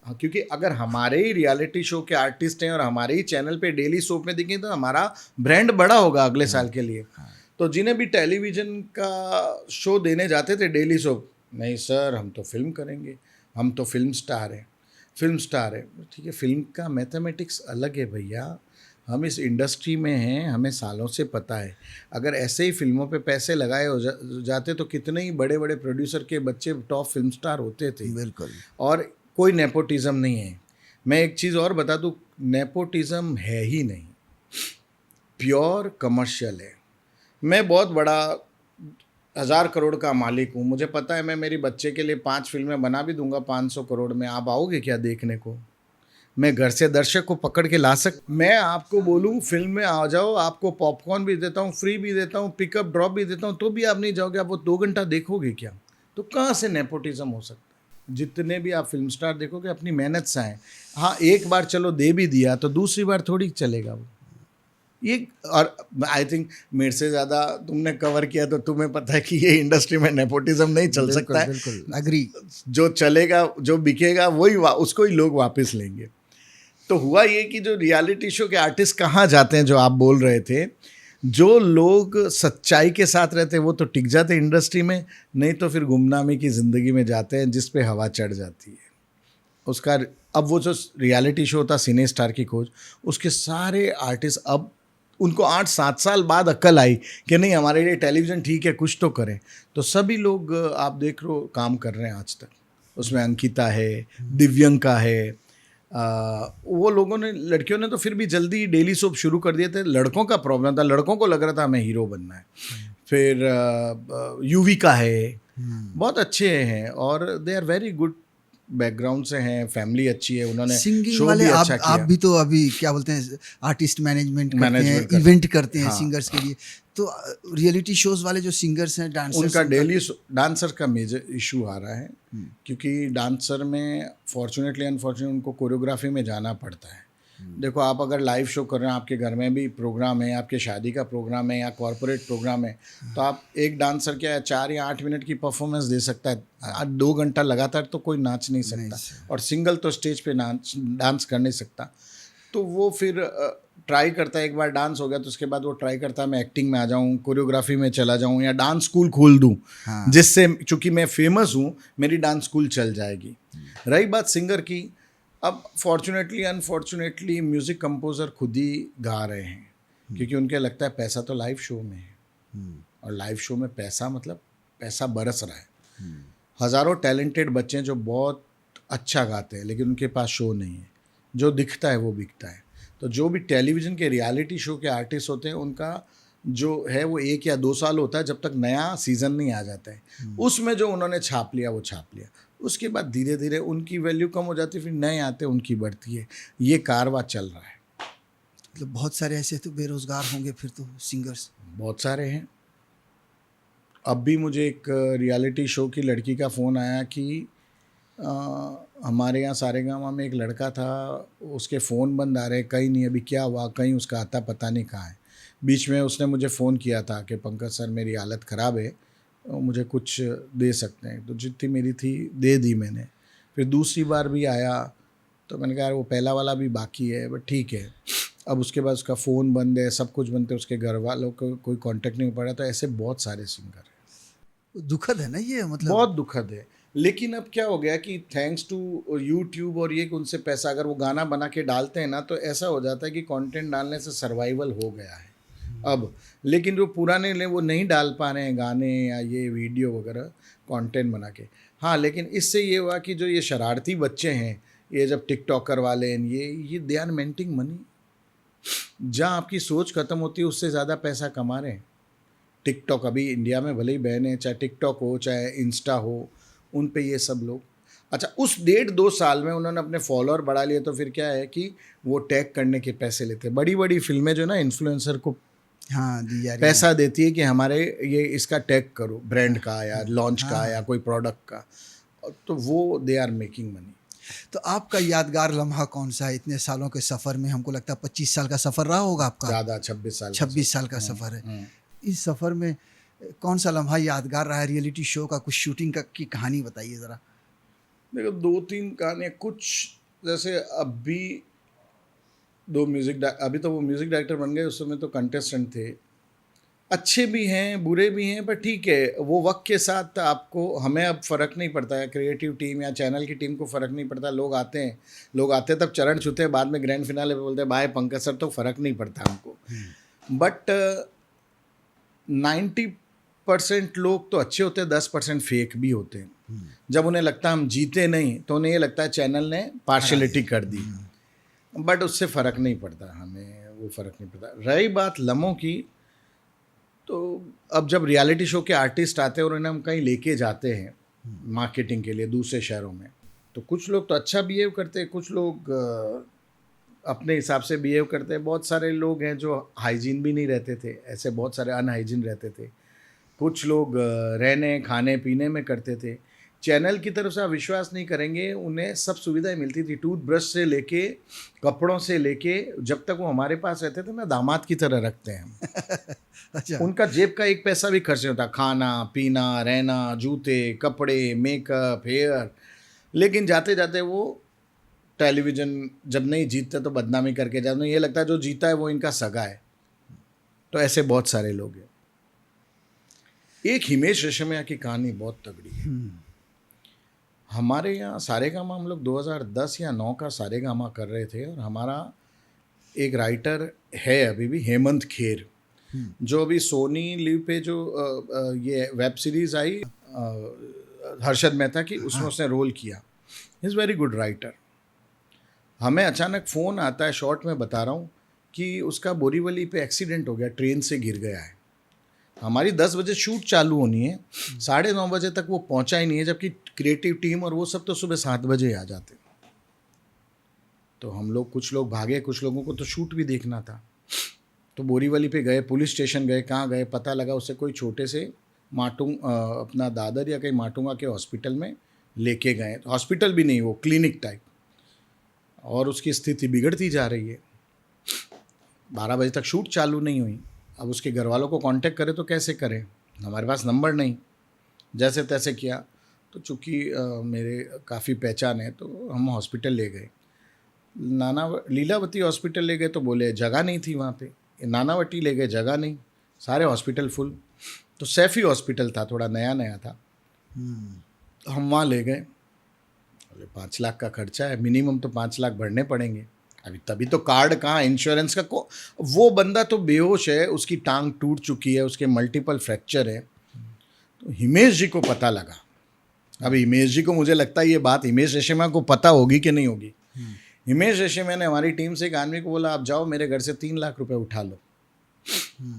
हाँ, क्योंकि अगर हमारे ही रियलिटी शो के आर्टिस्ट हैं और हमारे ही चैनल पे डेली सोप में दिखें, तो हमारा ब्रांड बड़ा होगा अगले साल के लिए। तो जिन्हें भी टेलीविज़न का शो देने जाते थे डेली सोप, नहीं सर, हम तो फिल्म करेंगे, हम तो फिल्म स्टार हैं, फिल्म स्टार है। ठीक है, फिल्म का मैथमेटिक्स अलग है भैया, हम इस इंडस्ट्री में हैं, हमें सालों से पता है। अगर ऐसे ही फिल्मों पे पैसे लगाए हो जाते तो कितने ही बड़े बड़े प्रोड्यूसर के बच्चे टॉप फिल्म स्टार होते थे। बिल्कुल। और कोई नेपोटिज़म नहीं है। मैं एक चीज़ और बता दूँ, नेपोटिज़म है ही नहीं, प्योर कमर्शियल है। मैं बहुत बड़ा 1000 करोड़ का मालिक हूँ, मुझे पता है मैं मेरी बच्चे के लिए 5 फिल्में बना भी दूंगा 500 करोड़ में। आप आओगे क्या देखने को? मैं घर से दर्शक को पकड़ के ला मैं आपको बोलूँ फिल्म में आ जाओ, आपको पॉपकॉर्न भी देता हूँ, फ्री भी देता हूँ, पिकअप ड्रॉप भी देता हूँ, तो भी आप नहीं जाओगे। आप वो 2 घंटा देखोगे क्या? तो कहाँ से नेपोटिज़म हो सकता है? जितने भी आप फिल्म स्टार देखोगे अपनी मेहनत से आए। हाँ, एक बार चलो दे भी दिया तो दूसरी बार थोड़ी चलेगा वो। ये, और आई थिंक मेरे से ज़्यादा तुमने कवर किया, तो तुम्हें पता है कि ये इंडस्ट्री में नेपोटिज्म नहीं चल सकता है। बिल्कुल, अग्री। जो चलेगा, जो बिकेगा, वही उसको ही लोग वापस लेंगे। तो हुआ ये कि जो रियलिटी शो के आर्टिस्ट कहाँ जाते हैं, जो आप बोल रहे थे, जो लोग सच्चाई के साथ रहते हैं वो तो टिक जाते हैं इंडस्ट्री में, नहीं तो फिर गुमनामी की ज़िंदगी में जाते हैं, जिस पे हवा चढ़ जाती है उसका। अब वो जो रियलिटी शो था सिने स्टार की खोज, उसके सारे आर्टिस्ट, अब उनको 8-7 साल बाद अक्ल आई कि नहीं, हमारे लिए टेलीविज़न ठीक है, कुछ तो करें। तो सभी लोग आप देख लो काम कर रहे हैं आज तक। उसमें अंकिता है, दिव्यंका है, वो लोगों ने, लड़कियों ने तो फिर भी जल्दी डेली सोप शुरू कर दिए थे। लड़कों का प्रॉब्लम था, लड़कों को लग रहा था हमें हीरो बनना है। फिर युविका है, बहुत अच्छे हैं और they are very good background से हैं, फैमिली अच्छी है, उन्होंने सिंगिंग वाले भी अच्छा आप भी तो अभी क्या बोलते हैं, आर्टिस्ट मैनेजमेंट करते हैं, इवेंट करते हैं सिंगर्स के लिए। तो रियलिटी शोज वाले जो सिंगर्स हैं, डांसर्स, उनका डेली डांसर का मेजर इशू आ रहा है, क्योंकि डांसर में फॉर्चुनेटली अनफॉर्चुनेटली उनको कोरियोग्राफी में जाना पड़ता है। देखो, आप अगर लाइव शो कर रहे हैं, आपके घर में भी प्रोग्राम है, आपके शादी का प्रोग्राम है या कॉर्पोरेट प्रोग्राम है, तो आप एक डांसर क्या 4 या 8 मिनट की परफॉर्मेंस दे सकता है। 2 घंटा लगातार तो कोई नाच नहीं सकता, और सिंगल तो स्टेज पे डांस कर नहीं सकता। तो वो फिर ट्राई करता है, एक बार डांस हो गया तो उसके बाद वो ट्राई करता है मैं एक्टिंग में आ जाऊँ, कोरियोग्राफी में चला जाऊँ, या डांस स्कूल खोल दूँ। जिससे, चूँकि मैं फेमस हूँ, मेरी डांस स्कूल चल जाएगी। रही बात सिंगर की, अब फॉर्चुनेटली अनफॉर्चुनेटली म्यूज़िक कंपोज़र खुद ही गा रहे हैं, क्योंकि उनके लगता है पैसा तो लाइव शो में है, और लाइव शो में पैसा मतलब पैसा बरस रहा है। हज़ारों टैलेंटेड बच्चे हैं जो बहुत अच्छा गाते हैं, लेकिन उनके पास शो नहीं है। जो दिखता है वो बिकता है। तो जो भी टेलीविज़न के रियलिटी शो के आर्टिस्ट होते हैं, उनका जो है वो 1 या 2 साल होता है जब तक नया सीज़न नहीं आ जाता है। उसमें जो उन्होंने छाप लिया वो छाप लिया। उसके बाद धीरे धीरे उनकी वैल्यू कम हो जाती है, फिर नए आते उनकी बढ़ती है। ये कारवां चल रहा है। मतलब बहुत सारे ऐसे तो बेरोजगार होंगे फिर तो सिंगर्स। बहुत सारे हैं। अब भी मुझे एक रियलिटी शो की लड़की का फ़ोन आया कि हमारे यहाँ सारेगामा में एक लड़का था, उसके फ़ोन बंद आ रहे, कहीं नहीं, अभी क्या हुआ, कहीं उसका आता पता नहीं कहाँ है। बीच में उसने मुझे फ़ोन किया था कि पंकज सर मेरी हालत ख़राब है, मुझे कुछ दे सकते हैं। तो जितनी मेरी थी दे दी मैंने। फिर दूसरी बार भी आया तो मैंने कहा वो पहला वाला भी बाकी है, बट ठीक है। अब उसके बाद उसका फ़ोन बंद है, सब कुछ बंद है, उसके घर वालों को कोई कांटेक्ट नहीं हो पा रहा। तो ऐसे बहुत सारे सिंगर हैं। दुखद है ना ये, मतलब बहुत दुखद है। लेकिन अब क्या हो गया कि थैंक्स टू यूट्यूब और ये कि उनसे पैसा, अगर वो गाना बना के डालते हैं ना तो ऐसा हो जाता है कि कंटेंट डालने से सर्वाइवल हो गया है अब। लेकिन जो पुराने ले वो नहीं डाल पा रहे हैं गाने या ये वीडियो वगैरह कंटेंट बना के। हाँ, लेकिन इससे ये हुआ कि जो ये शरारती बच्चे हैं, ये जब टिकटॉकर वाले हैं, ये दे आर मेंटिंग मनी। जहाँ आपकी सोच खत्म होती है उससे ज़्यादा पैसा कमा रहे हैं। टिकटॉक अभी इंडिया में भले ही बैन है, चाहे टिकटॉक हो चाहे इंस्टा हो, उन पे ये सब लोग। अच्छा, उस 1.5-2 साल में उन्होंने अपने फॉलोअर बढ़ा लिए, तो फिर क्या है कि वो टैग करने के पैसे लेते हैं। बड़ी बड़ी फिल्में जो ना इन्फ्लुएंसर को हाँ दी जा रही पैसा देती है कि हमारे ये इसका टैग करो, ब्रांड का या लॉन्च का या कोई प्रोडक्ट का, तो वो दे आर मेकिंग मनी। तो आपका यादगार लम्हा कौन सा है इतने सालों के सफ़र में? हमको लगता है 25 साल का सफ़र रहा होगा आपका। ज़्यादा 26 साल 26 साल का सफ़र है। इस सफ़र में कौन सा लम्हा यादगार रहा है? रियलिटी शो का कुछ शूटिंग का की कहानी बताइए ज़रा। देखो 2-3 कहानियाँ कुछ, जैसे अभी अभी तो वो म्यूज़िक डायरेक्टर बन गए, उस समय तो कंटेस्टेंट थे। अच्छे भी हैं बुरे भी हैं, पर ठीक है, वो वक्त के साथ आपको, हमें अब फ़र्क नहीं पड़ता है, क्रिएटिव टीम या चैनल की टीम को फ़र्क नहीं पड़ता। लोग आते तब चरण छूते हैं, बाद में ग्रैंड फिनाले पे बोलते हैं बाय पंकज सर, तो फ़र्क नहीं पड़ता हमको। बट 90% लोग तो अच्छे होते हैं, 10% फेक भी होते हैं। जब उन्हें लगता है हम जीते नहीं, तो उन्हें ये लगता है चैनल ने पार्शलिटी कर दी। बट उससे फ़र्क नहीं पड़ता, हमें वो फ़र्क नहीं पड़ता। रही बात लम्हों की, तो अब जब रियलिटी शो के आर्टिस्ट आते हैं और उन्हें हम कहीं लेके जाते हैं मार्केटिंग के लिए दूसरे शहरों में, तो कुछ लोग तो अच्छा बिहेव करते हैं, कुछ लोग अपने हिसाब से बिहेव करते हैं। बहुत सारे लोग हैं जो हाइजीन भी नहीं रहते थे, ऐसे बहुत सारे अनहाइजीन रहते थे। कुछ लोग रहने खाने पीने में करते थे। चैनल की तरफ से आप विश्वास नहीं करेंगे, उन्हें सब सुविधाएं मिलती थी, टूथब्रश से लेके कपड़ों से लेके। जब तक वो हमारे पास रहते थे ना, दामाद की तरह रखते हैं हम। अच्छा। उनका जेब का एक पैसा भी खर्च नहीं होता, खाना पीना रहना, जूते कपड़े मेकअप हेयर। लेकिन जाते जाते वो टेलीविज़न जब नहीं जीतते तो बदनामी करके जाते, उन्हें ये लगता है जो जीता है वो इनका सगा है। तो ऐसे बहुत सारे लोग हैं। एक हिमेश रेशमिया की कहानी बहुत तगड़ी है। हमारे यहाँ सारेगामा हम लोग 2010 या 9 का सारेगामा कर रहे थे, और हमारा एक राइटर है अभी भी, हेमंत खेर, जो अभी सोनी लिव पे जो ये वेब सीरीज़ आई हर्षद मेहता की, उसमें उसने रोल किया। Is very good writer. हमें अचानक फ़ोन आता है, शॉर्ट में बता रहा हूँ, कि उसका बोरीवली पे एक्सीडेंट हो गया, ट्रेन से गिर गया है। हमारी 10 बजे शूट चालू होनी है, 9:30 बजे तक वो पहुंचा ही नहीं है, जबकि क्रिएटिव टीम और वो सब तो सुबह 7 बजे आ जाते। तो हम लोग, कुछ लोग भागे, कुछ लोगों को तो शूट भी देखना था। तो बोरीवली पे गए, पुलिस स्टेशन गए, कहाँ गए पता लगा, उसे कोई छोटे से अपना दादर या कहीं माटुंगा के हॉस्पिटल में लेके गए। तो हॉस्पिटल भी नहीं, वो क्लिनिक टाइप, और उसकी स्थिति बिगड़ती जा रही है। 12 बजे तक शूट चालू नहीं हुई। अब उसके घर वालों को कांटेक्ट करें तो कैसे करें, हमारे पास नंबर नहीं। जैसे तैसे किया, तो चूँकि मेरे काफ़ी पहचान है, तो हम हॉस्पिटल ले गए। लीलावती हॉस्पिटल ले गए तो बोले जगह नहीं थी वहाँ पे। नानावटी ले गए, जगह नहीं, सारे हॉस्पिटल फुल। तो सैफी हॉस्पिटल था, थोड़ा नया नया था, तो हम वहाँ ले गए। बोले 5 लाख का खर्चा है, मिनिमम तो 5 लाख भरने पड़ेंगे। अभी तभी तो कार्ड कहाँ, इंश्योरेंस का वो बंदा तो बेहोश है, उसकी टांग टूट चुकी है, उसके मल्टीपल फ्रैक्चर है। तो हिमेश जी को पता लगा। अभी हिमेश जी को, मुझे लगता है ये बात हिमेश रेशमिया को पता होगी कि नहीं होगी। हिमेश रेशमिया ने हमारी टीम से एक आदमी को बोला, आप जाओ मेरे घर से 3 लाख रुपए उठा लो।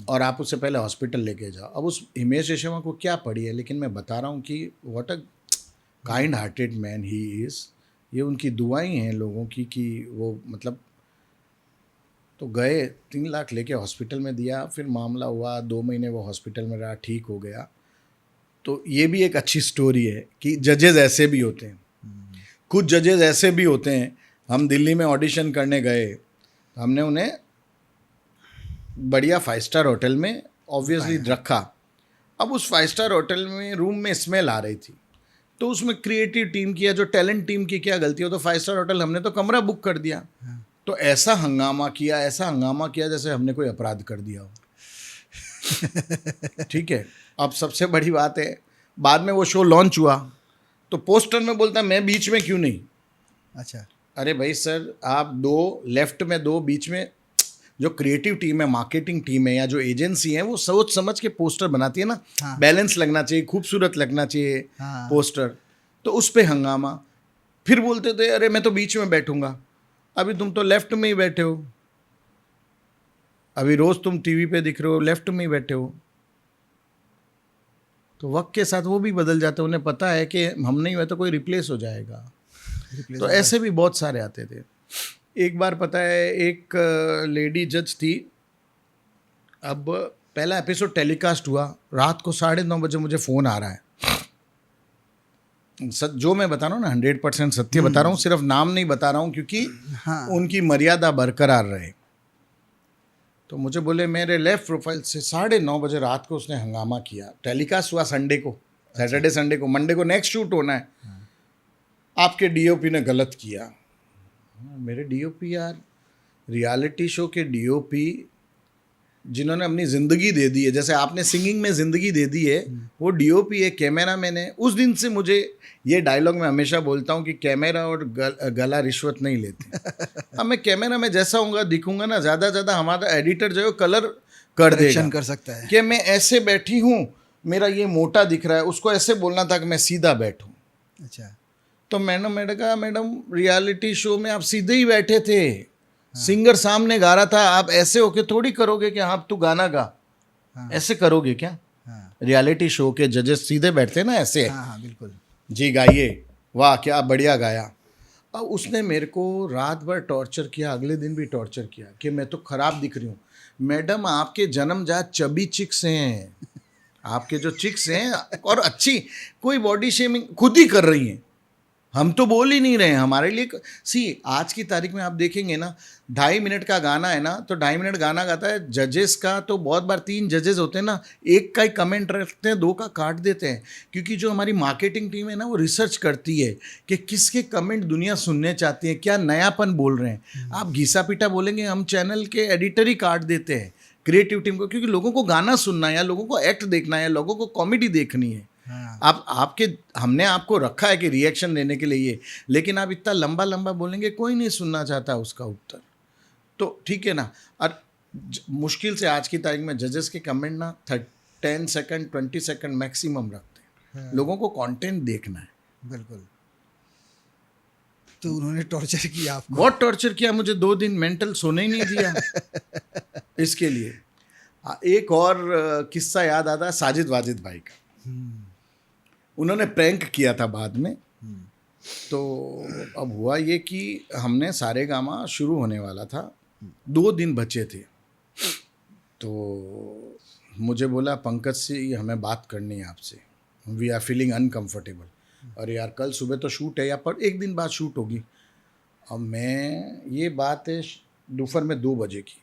और आप उससे पहले हॉस्पिटल लेके जाओ। अब उस हिमेश रेशमिया को क्या पड़ी है, लेकिन मैं बता रहा हूँ कि what a kind hearted man he is. ये उनकी दुआएं हैं लोगों की कि वो मतलब, तो गए 3 लाख लेके हॉस्पिटल में दिया, फिर मामला हुआ, 2 महीने वो हॉस्पिटल में रहा, ठीक हो गया। तो ये भी एक अच्छी स्टोरी है कि जजेस ऐसे भी होते हैं, कुछ जजेस ऐसे भी होते हैं। हम दिल्ली में ऑडिशन करने गए, हमने उन्हें बढ़िया 5 स्टार होटल में ऑब्वियसली रखा। अब उस 5 स्टार होटल में रूम में स्मेल आ रही थी, तो उसमें क्रिएटिव टीम की या जो टैलेंट टीम की क्या गलती हो, तो 5 स्टार होटल हमने तो कमरा बुक कर दिया। तो ऐसा हंगामा किया जैसे हमने कोई अपराध कर दिया हो। ठीक है। अब सबसे बड़ी बात है, बाद में वो शो लॉन्च हुआ तो पोस्टर में बोलता मैं बीच में क्यों नहीं। अच्छा। अरे भाई सर, आप 2 लेफ्ट में 2 बीच में। जो क्रिएटिव टीम है, मार्केटिंग टीम है या जो एजेंसी है, वो सोच समझ के पोस्टर बनाती है ना। हाँ। बैलेंस लगना चाहिए, खूबसूरत लगना चाहिए। हाँ। पोस्टर तो उस पे हंगामा। फिर बोलते थे अरे मैं तो बीच में बैठूंगा। अभी तुम तो लेफ्ट में ही बैठे हो, अभी रोज तुम टीवी पे दिख रहे हो, लेफ्ट में ही बैठे हो। तो वक्त के साथ वो भी बदल जाते हैं, उन्हें पता है कि हम नहीं हुए तो कोई रिप्लेस हो जाएगा। तो ऐसे भी बहुत सारे आते थे। एक बार पता है, एक लेडी जज थी। अब पहला एपिसोड टेलीकास्ट हुआ, रात को 9:30 बजे मुझे फ़ोन आ रहा है। सच जो मैं बता रहा हूँ ना, 100% सत्य बता रहा हूँ, सिर्फ नाम नहीं बता रहा हूँ क्योंकि हाँ। उनकी मर्यादा बरकरार रहे। तो मुझे बोले मेरे लेफ्ट प्रोफाइल से 9:30 बजे रात को उसने हंगामा किया। टेलीकास्ट हुआ संडे को, सैटरडे संडे को, मंडे को नेक्स्ट शूट होना है। आपके डीओपी ने गलत किया। मेरे डीओपी यार, रियलिटी शो के डीओपी जिन्होंने अपनी ज़िंदगी दे दी है, जैसे आपने सिंगिंग में ज़िंदगी दे दी है, वो डीओपी है, कैमरा मैन है। उस दिन से मुझे ये डायलॉग मैं हमेशा बोलता हूँ कि कैमरा और गला रिश्वत नहीं लेते। अब मैं कैमरा में जैसा हूँगा दिखूंगा ना, ज़्यादा ज़्यादा हमारा एडिटर जो है कलर कर देगा, कर सकता है कि मैं ऐसे बैठी हूँ, मेरा ये मोटा दिख रहा है, उसको ऐसे बोलना था कि मैं सीधा बैठूँ। अच्छा। तो मैंने कहा मैडम रियलिटी शो में आप सीधे ही बैठे थे। सिंगर सामने गा रहा था, आप ऐसे होके थोड़ी करोगे कि हाँ तू गाना गा। ऐसे करोगे क्या? रियलिटी शो के जजेस सीधे बैठते ना ऐसे। हाँ, बिल्कुल। जी गाइए, वाह क्या बढ़िया गाया। अब उसने मेरे को रात भर टॉर्चर किया, अगले दिन भी टॉर्चर किया कि मैं तो खराब दिख रही हूँ। मैडम आपके जन्मजात चबी चिक्स हैं, आपके जो चिक्स हैं, और अच्छी कोई बॉडी शेमिंग खुद ही कर रही हैं। हम तो बोल ही नहीं रहे हैं। हमारे लिए आज की तारीख में आप देखेंगे ना, 2.5 मिनट का गाना है ना, तो 2.5 मिनट गाना गाता है जजेस का, तो बहुत बार 3 जजेस होते हैं ना, एक का ही कमेंट रखते हैं, 2 का काट देते हैं। क्योंकि जो हमारी मार्केटिंग टीम है ना, वो रिसर्च करती है कि किसके कमेंट दुनिया सुनने चाहती है, क्या नयापन बोल रहे हैं। आप घिसा पीटा बोलेंगे, हम चैनल के एडिटर ही काट देते हैं क्रिएटिव टीम को, क्योंकि लोगों को गाना सुनना है, या लोगों को एक्ट देखना है, लोगों को कॉमेडी देखनी है। हमने आपको रखा है कि रिएक्शन देने के लिए ये, लेकिन आप इतना लंबा लंबा बोलेंगे, कोई नहीं सुनना चाहता उसका उत्तर। तो ठीक है ना। और मुश्किल से आज की तारीख में जजेस के कमेंट ना 10 सेकंड 20 सेकंड मैक्सिमम रखते हैं। लोगों को कंटेंट देखना है। बिल्कुल। तो उन्होंने टॉर्चर किया आपको? बहुत टॉर्चर किया मुझे, 2 दिन मेंटल सोने ही नहीं दिया इसके लिए। एक और किस्सा याद आता है साजिद वाजिद भाई का। उन्होंने प्रैंक किया था बाद में। तो अब हुआ ये कि हमने सारेगामा शुरू होने वाला था, 2 दिन बचे थे। तो मुझे बोला पंकज से हमें बात करनी है आपसे, वी आर फीलिंग अनकंफर्टेबल। और यार कल सुबह तो शूट है, या पर 1 दिन बाद शूट होगी। अब मैं, ये बात है दोपहर में 2 बजे की,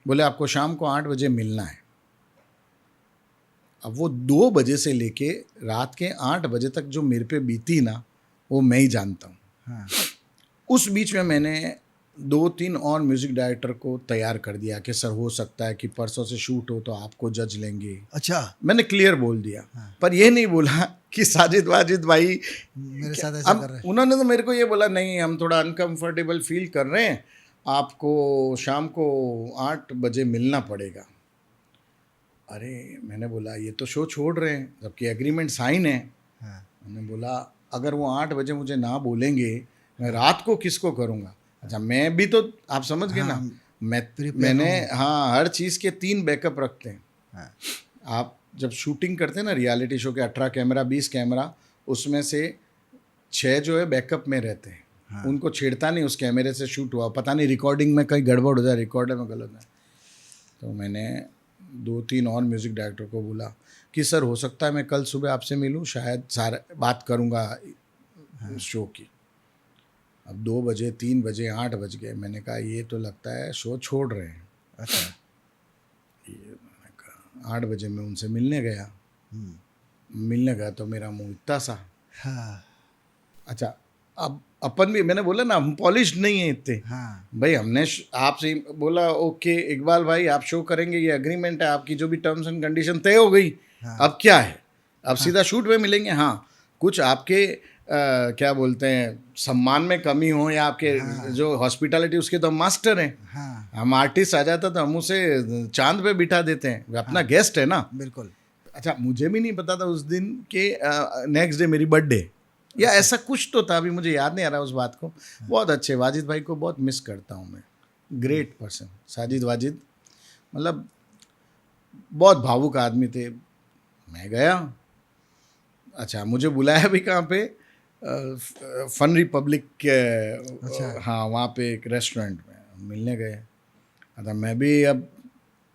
बोले आपको शाम को 8 बजे मिलना है। अब वो 2 बजे से लेके रात के 8 बजे तक जो मेरे पे बीती ना, वो मैं ही जानता हूँ। हाँ। उस बीच में मैंने 2-3 और म्यूज़िक डायरेक्टर को तैयार कर दिया कि सर हो सकता है कि परसों से शूट हो तो आपको जज लेंगे। अच्छा। मैंने क्लियर बोल दिया। हाँ। पर ये नहीं बोला कि साजिद वाजिद भाई मेरे साथ ऐसा कर रहे हैं। उन्होंने तो मेरे को ये बोला नहीं हम थोड़ा अनकंफर्टेबल फील कर रहे हैं, आपको शाम को 8 बजे मिलना पड़ेगा। अरे मैंने बोला ये तो शो छोड़ रहे हैं, जबकि एग्रीमेंट साइन है। हाँ। मैंने बोला अगर वो 8 बजे मुझे ना बोलेंगे, मैं रात को किसको करूँगा? अच्छा मैं भी तो, आप समझ गए। हाँ। ना मैंने हाँ हर चीज़ के 3 बैकअप रखते हैं। हाँ, आप जब शूटिंग करते हैं ना रियलिटी शो के 18 कैमरा 20 कैमरा, उसमें से 6 जो है बैकअप में रहते हैं। हाँ। उनको छेड़ता नहीं, उस कैमरे से शूट हुआ, पता नहीं रिकॉर्डिंग में कहीं गड़बड़ हो जाए, रिकॉर्डर में गलत है। तो मैंने 2-3 और म्यूज़िक डायरेक्टर को बोला कि सर हो सकता है मैं कल सुबह आपसे मिलूं, शायद सारा बात करूंगा शो की। अब 2 बजे 3 बजे 8 बज गए। मैंने कहा ये तो लगता है शो छोड़ रहे हैं। अच्छा। ये मैंने कहा 8 बजे मैं उनसे मिलने गया। मिलने गया तो मेरा मुंह इतना सा। हाँ, अच्छा, अब अपन भी, मैंने बोला ना हम पॉलिश नहीं है इतने। हाँ, भाई हमने आपसे बोला ओके इकबाल भाई आप शो करेंगे, ये एग्रीमेंट है, आपकी जो भी टर्म्स एंड कंडीशन तय हो गई। हाँ। अब क्या है, अब सीधा शूट में मिलेंगे। हाँ कुछ आपके क्या बोलते हैं सम्मान में कमी हो या आपके जो हॉस्पिटैलिटी, उसके तो हम मास्टर हैं। हाँ, हम आर्टिस्ट आ जाता तो हम उसे चांद पे बिठा देते हैं, वो अपना गेस्ट है ना। बिल्कुल। अच्छा, मुझे भी नहीं पता था उस दिन के नेक्स्ट डे मेरी बर्थडे या ऐसा कुछ तो था, अभी मुझे याद नहीं आ रहा उस बात को। बहुत अच्छे वाजिद भाई को बहुत मिस करता हूँ मैं, ग्रेट पर्सन साजिद वाजिद, मतलब बहुत भावुक आदमी थे। मैं गया, अच्छा मुझे बुलाया भी कहाँ पे, फन रिपब्लिक के अच्छा। हाँ वहाँ पे एक रेस्टोरेंट में मिलने गए। अच्छा मैं भी, अब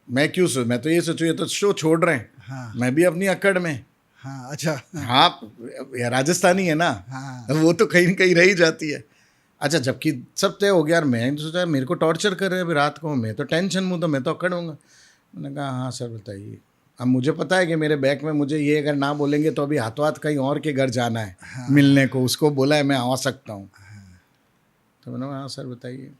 मैं क्यों मैं तो ये सोचूँ ये तो शो छोड़ रहे हैं, हाँ, मैं भी अपनी अक्कड़ में। हाँ, अच्छा। हाँ राजस्थानी है ना, हाँ, वो तो कहीं न कहीं रह ही जाती है। अच्छा जबकि सब तय हो गया यार, मैं तो सोचा मेरे को टॉर्चर कर रहे हैं अभी रात को, मैं तो टेंशन में हूँ, तो मैं तो अकड़ होऊंगा। मैंने कहा हाँ सर बताइए। अब मुझे पता है कि मेरे बैग में मुझे ये अगर ना बोलेंगे तो अभी हाथों हाथ कहीं और के घर जाना है। हाँ। मिलने को, उसको बोला है मैं आ सकता हूँ। तो मैंने कहा हाँ सर बताइए।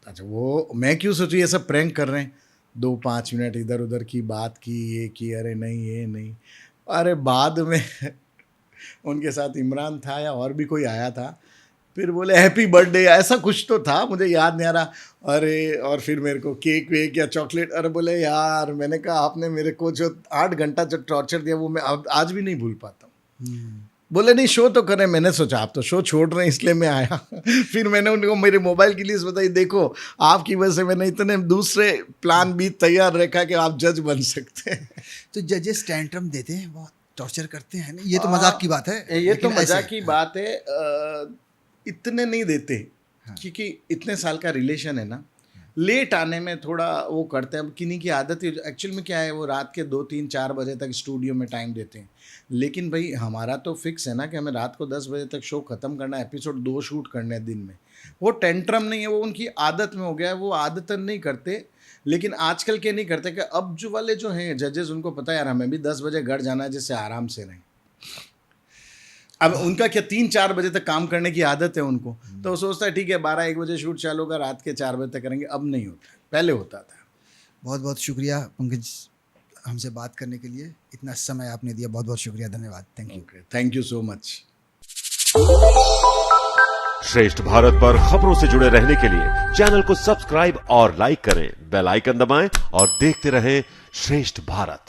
अच्छा वो मैं क्यों सोचूँ ये सब प्रैंक कर रहे हैं, 2-5 मिनट इधर उधर की बात की, ये की, अरे नहीं ये नहीं। अरे बाद में उनके साथ इमरान था या और भी कोई आया था, फिर बोले हैप्पी बर्थडे ऐसा कुछ तो था, मुझे याद नहीं आ रहा। अरे और फिर मेरे को केक वेक या चॉकलेट, अरे बोले यार, मैंने कहा आपने मेरे को जो 8 घंटा जो टॉर्चर दिया वो मैं आज भी नहीं भूल पाता हूँ। बोले नहीं शो तो करें। मैंने सोचा आप तो शो छोड़ रहे हैं इसलिए मैं आया। फिर मैंने उनको मेरे मोबाइल की लिस्ट बताई, देखो आपकी वजह से मैंने इतने दूसरे प्लान भी तैयार रखा कि आप जज बन सकते हैं। तो जजेस टेंट्रम देते हैं, बहुत टॉर्चर करते हैं, ये तो मजाक की बात है। ये तो लेकिन मजाक ऐसे- की बात है। इतने नहीं देते क्योंकि इतने साल का रिलेशन है ना, लेट आने में थोड़ा वो करते हैं। किन्हीं की आदत है एक्चुअल में, क्या है वो रात के 2-3-4 बजे तक स्टूडियो में टाइम देते हैं। लेकिन भाई हमारा तो फिक्स है ना कि हमें रात को 10 बजे तक शो ख़त्म करना है, एपिसोड 2 शूट करने हैं दिन में। वो टेंट्रम नहीं है, वो उनकी आदत में हो गया है, वो आदतन नहीं करते। लेकिन आजकल के नहीं करते कि अब जो वाले जो हैं जजेस, उनको पता है यार हमें भी 10 बजे घर जाना है जिससे आराम से रहें। अब उनका क्या 3-4 बजे तक काम करने की आदत है उनको, तो वो सोचता है ठीक है 12-1 बजे शूट चालू होगा, रात के 4 बजे तक करेंगे। अब नहीं होता, पहले होता था। बहुत बहुत शुक्रिया पंकज हमसे बात करने के लिए, इतना समय आपने दिया, बहुत बहुत शुक्रिया, धन्यवाद, thank you. Thank you so much. श्रेष्ठ भारत पर खबरों से जुड़े रहने के लिए चैनल को सब्सक्राइब और लाइक करें, बेल आइकन दबाएं और देखते रहें श्रेष्ठ भारत।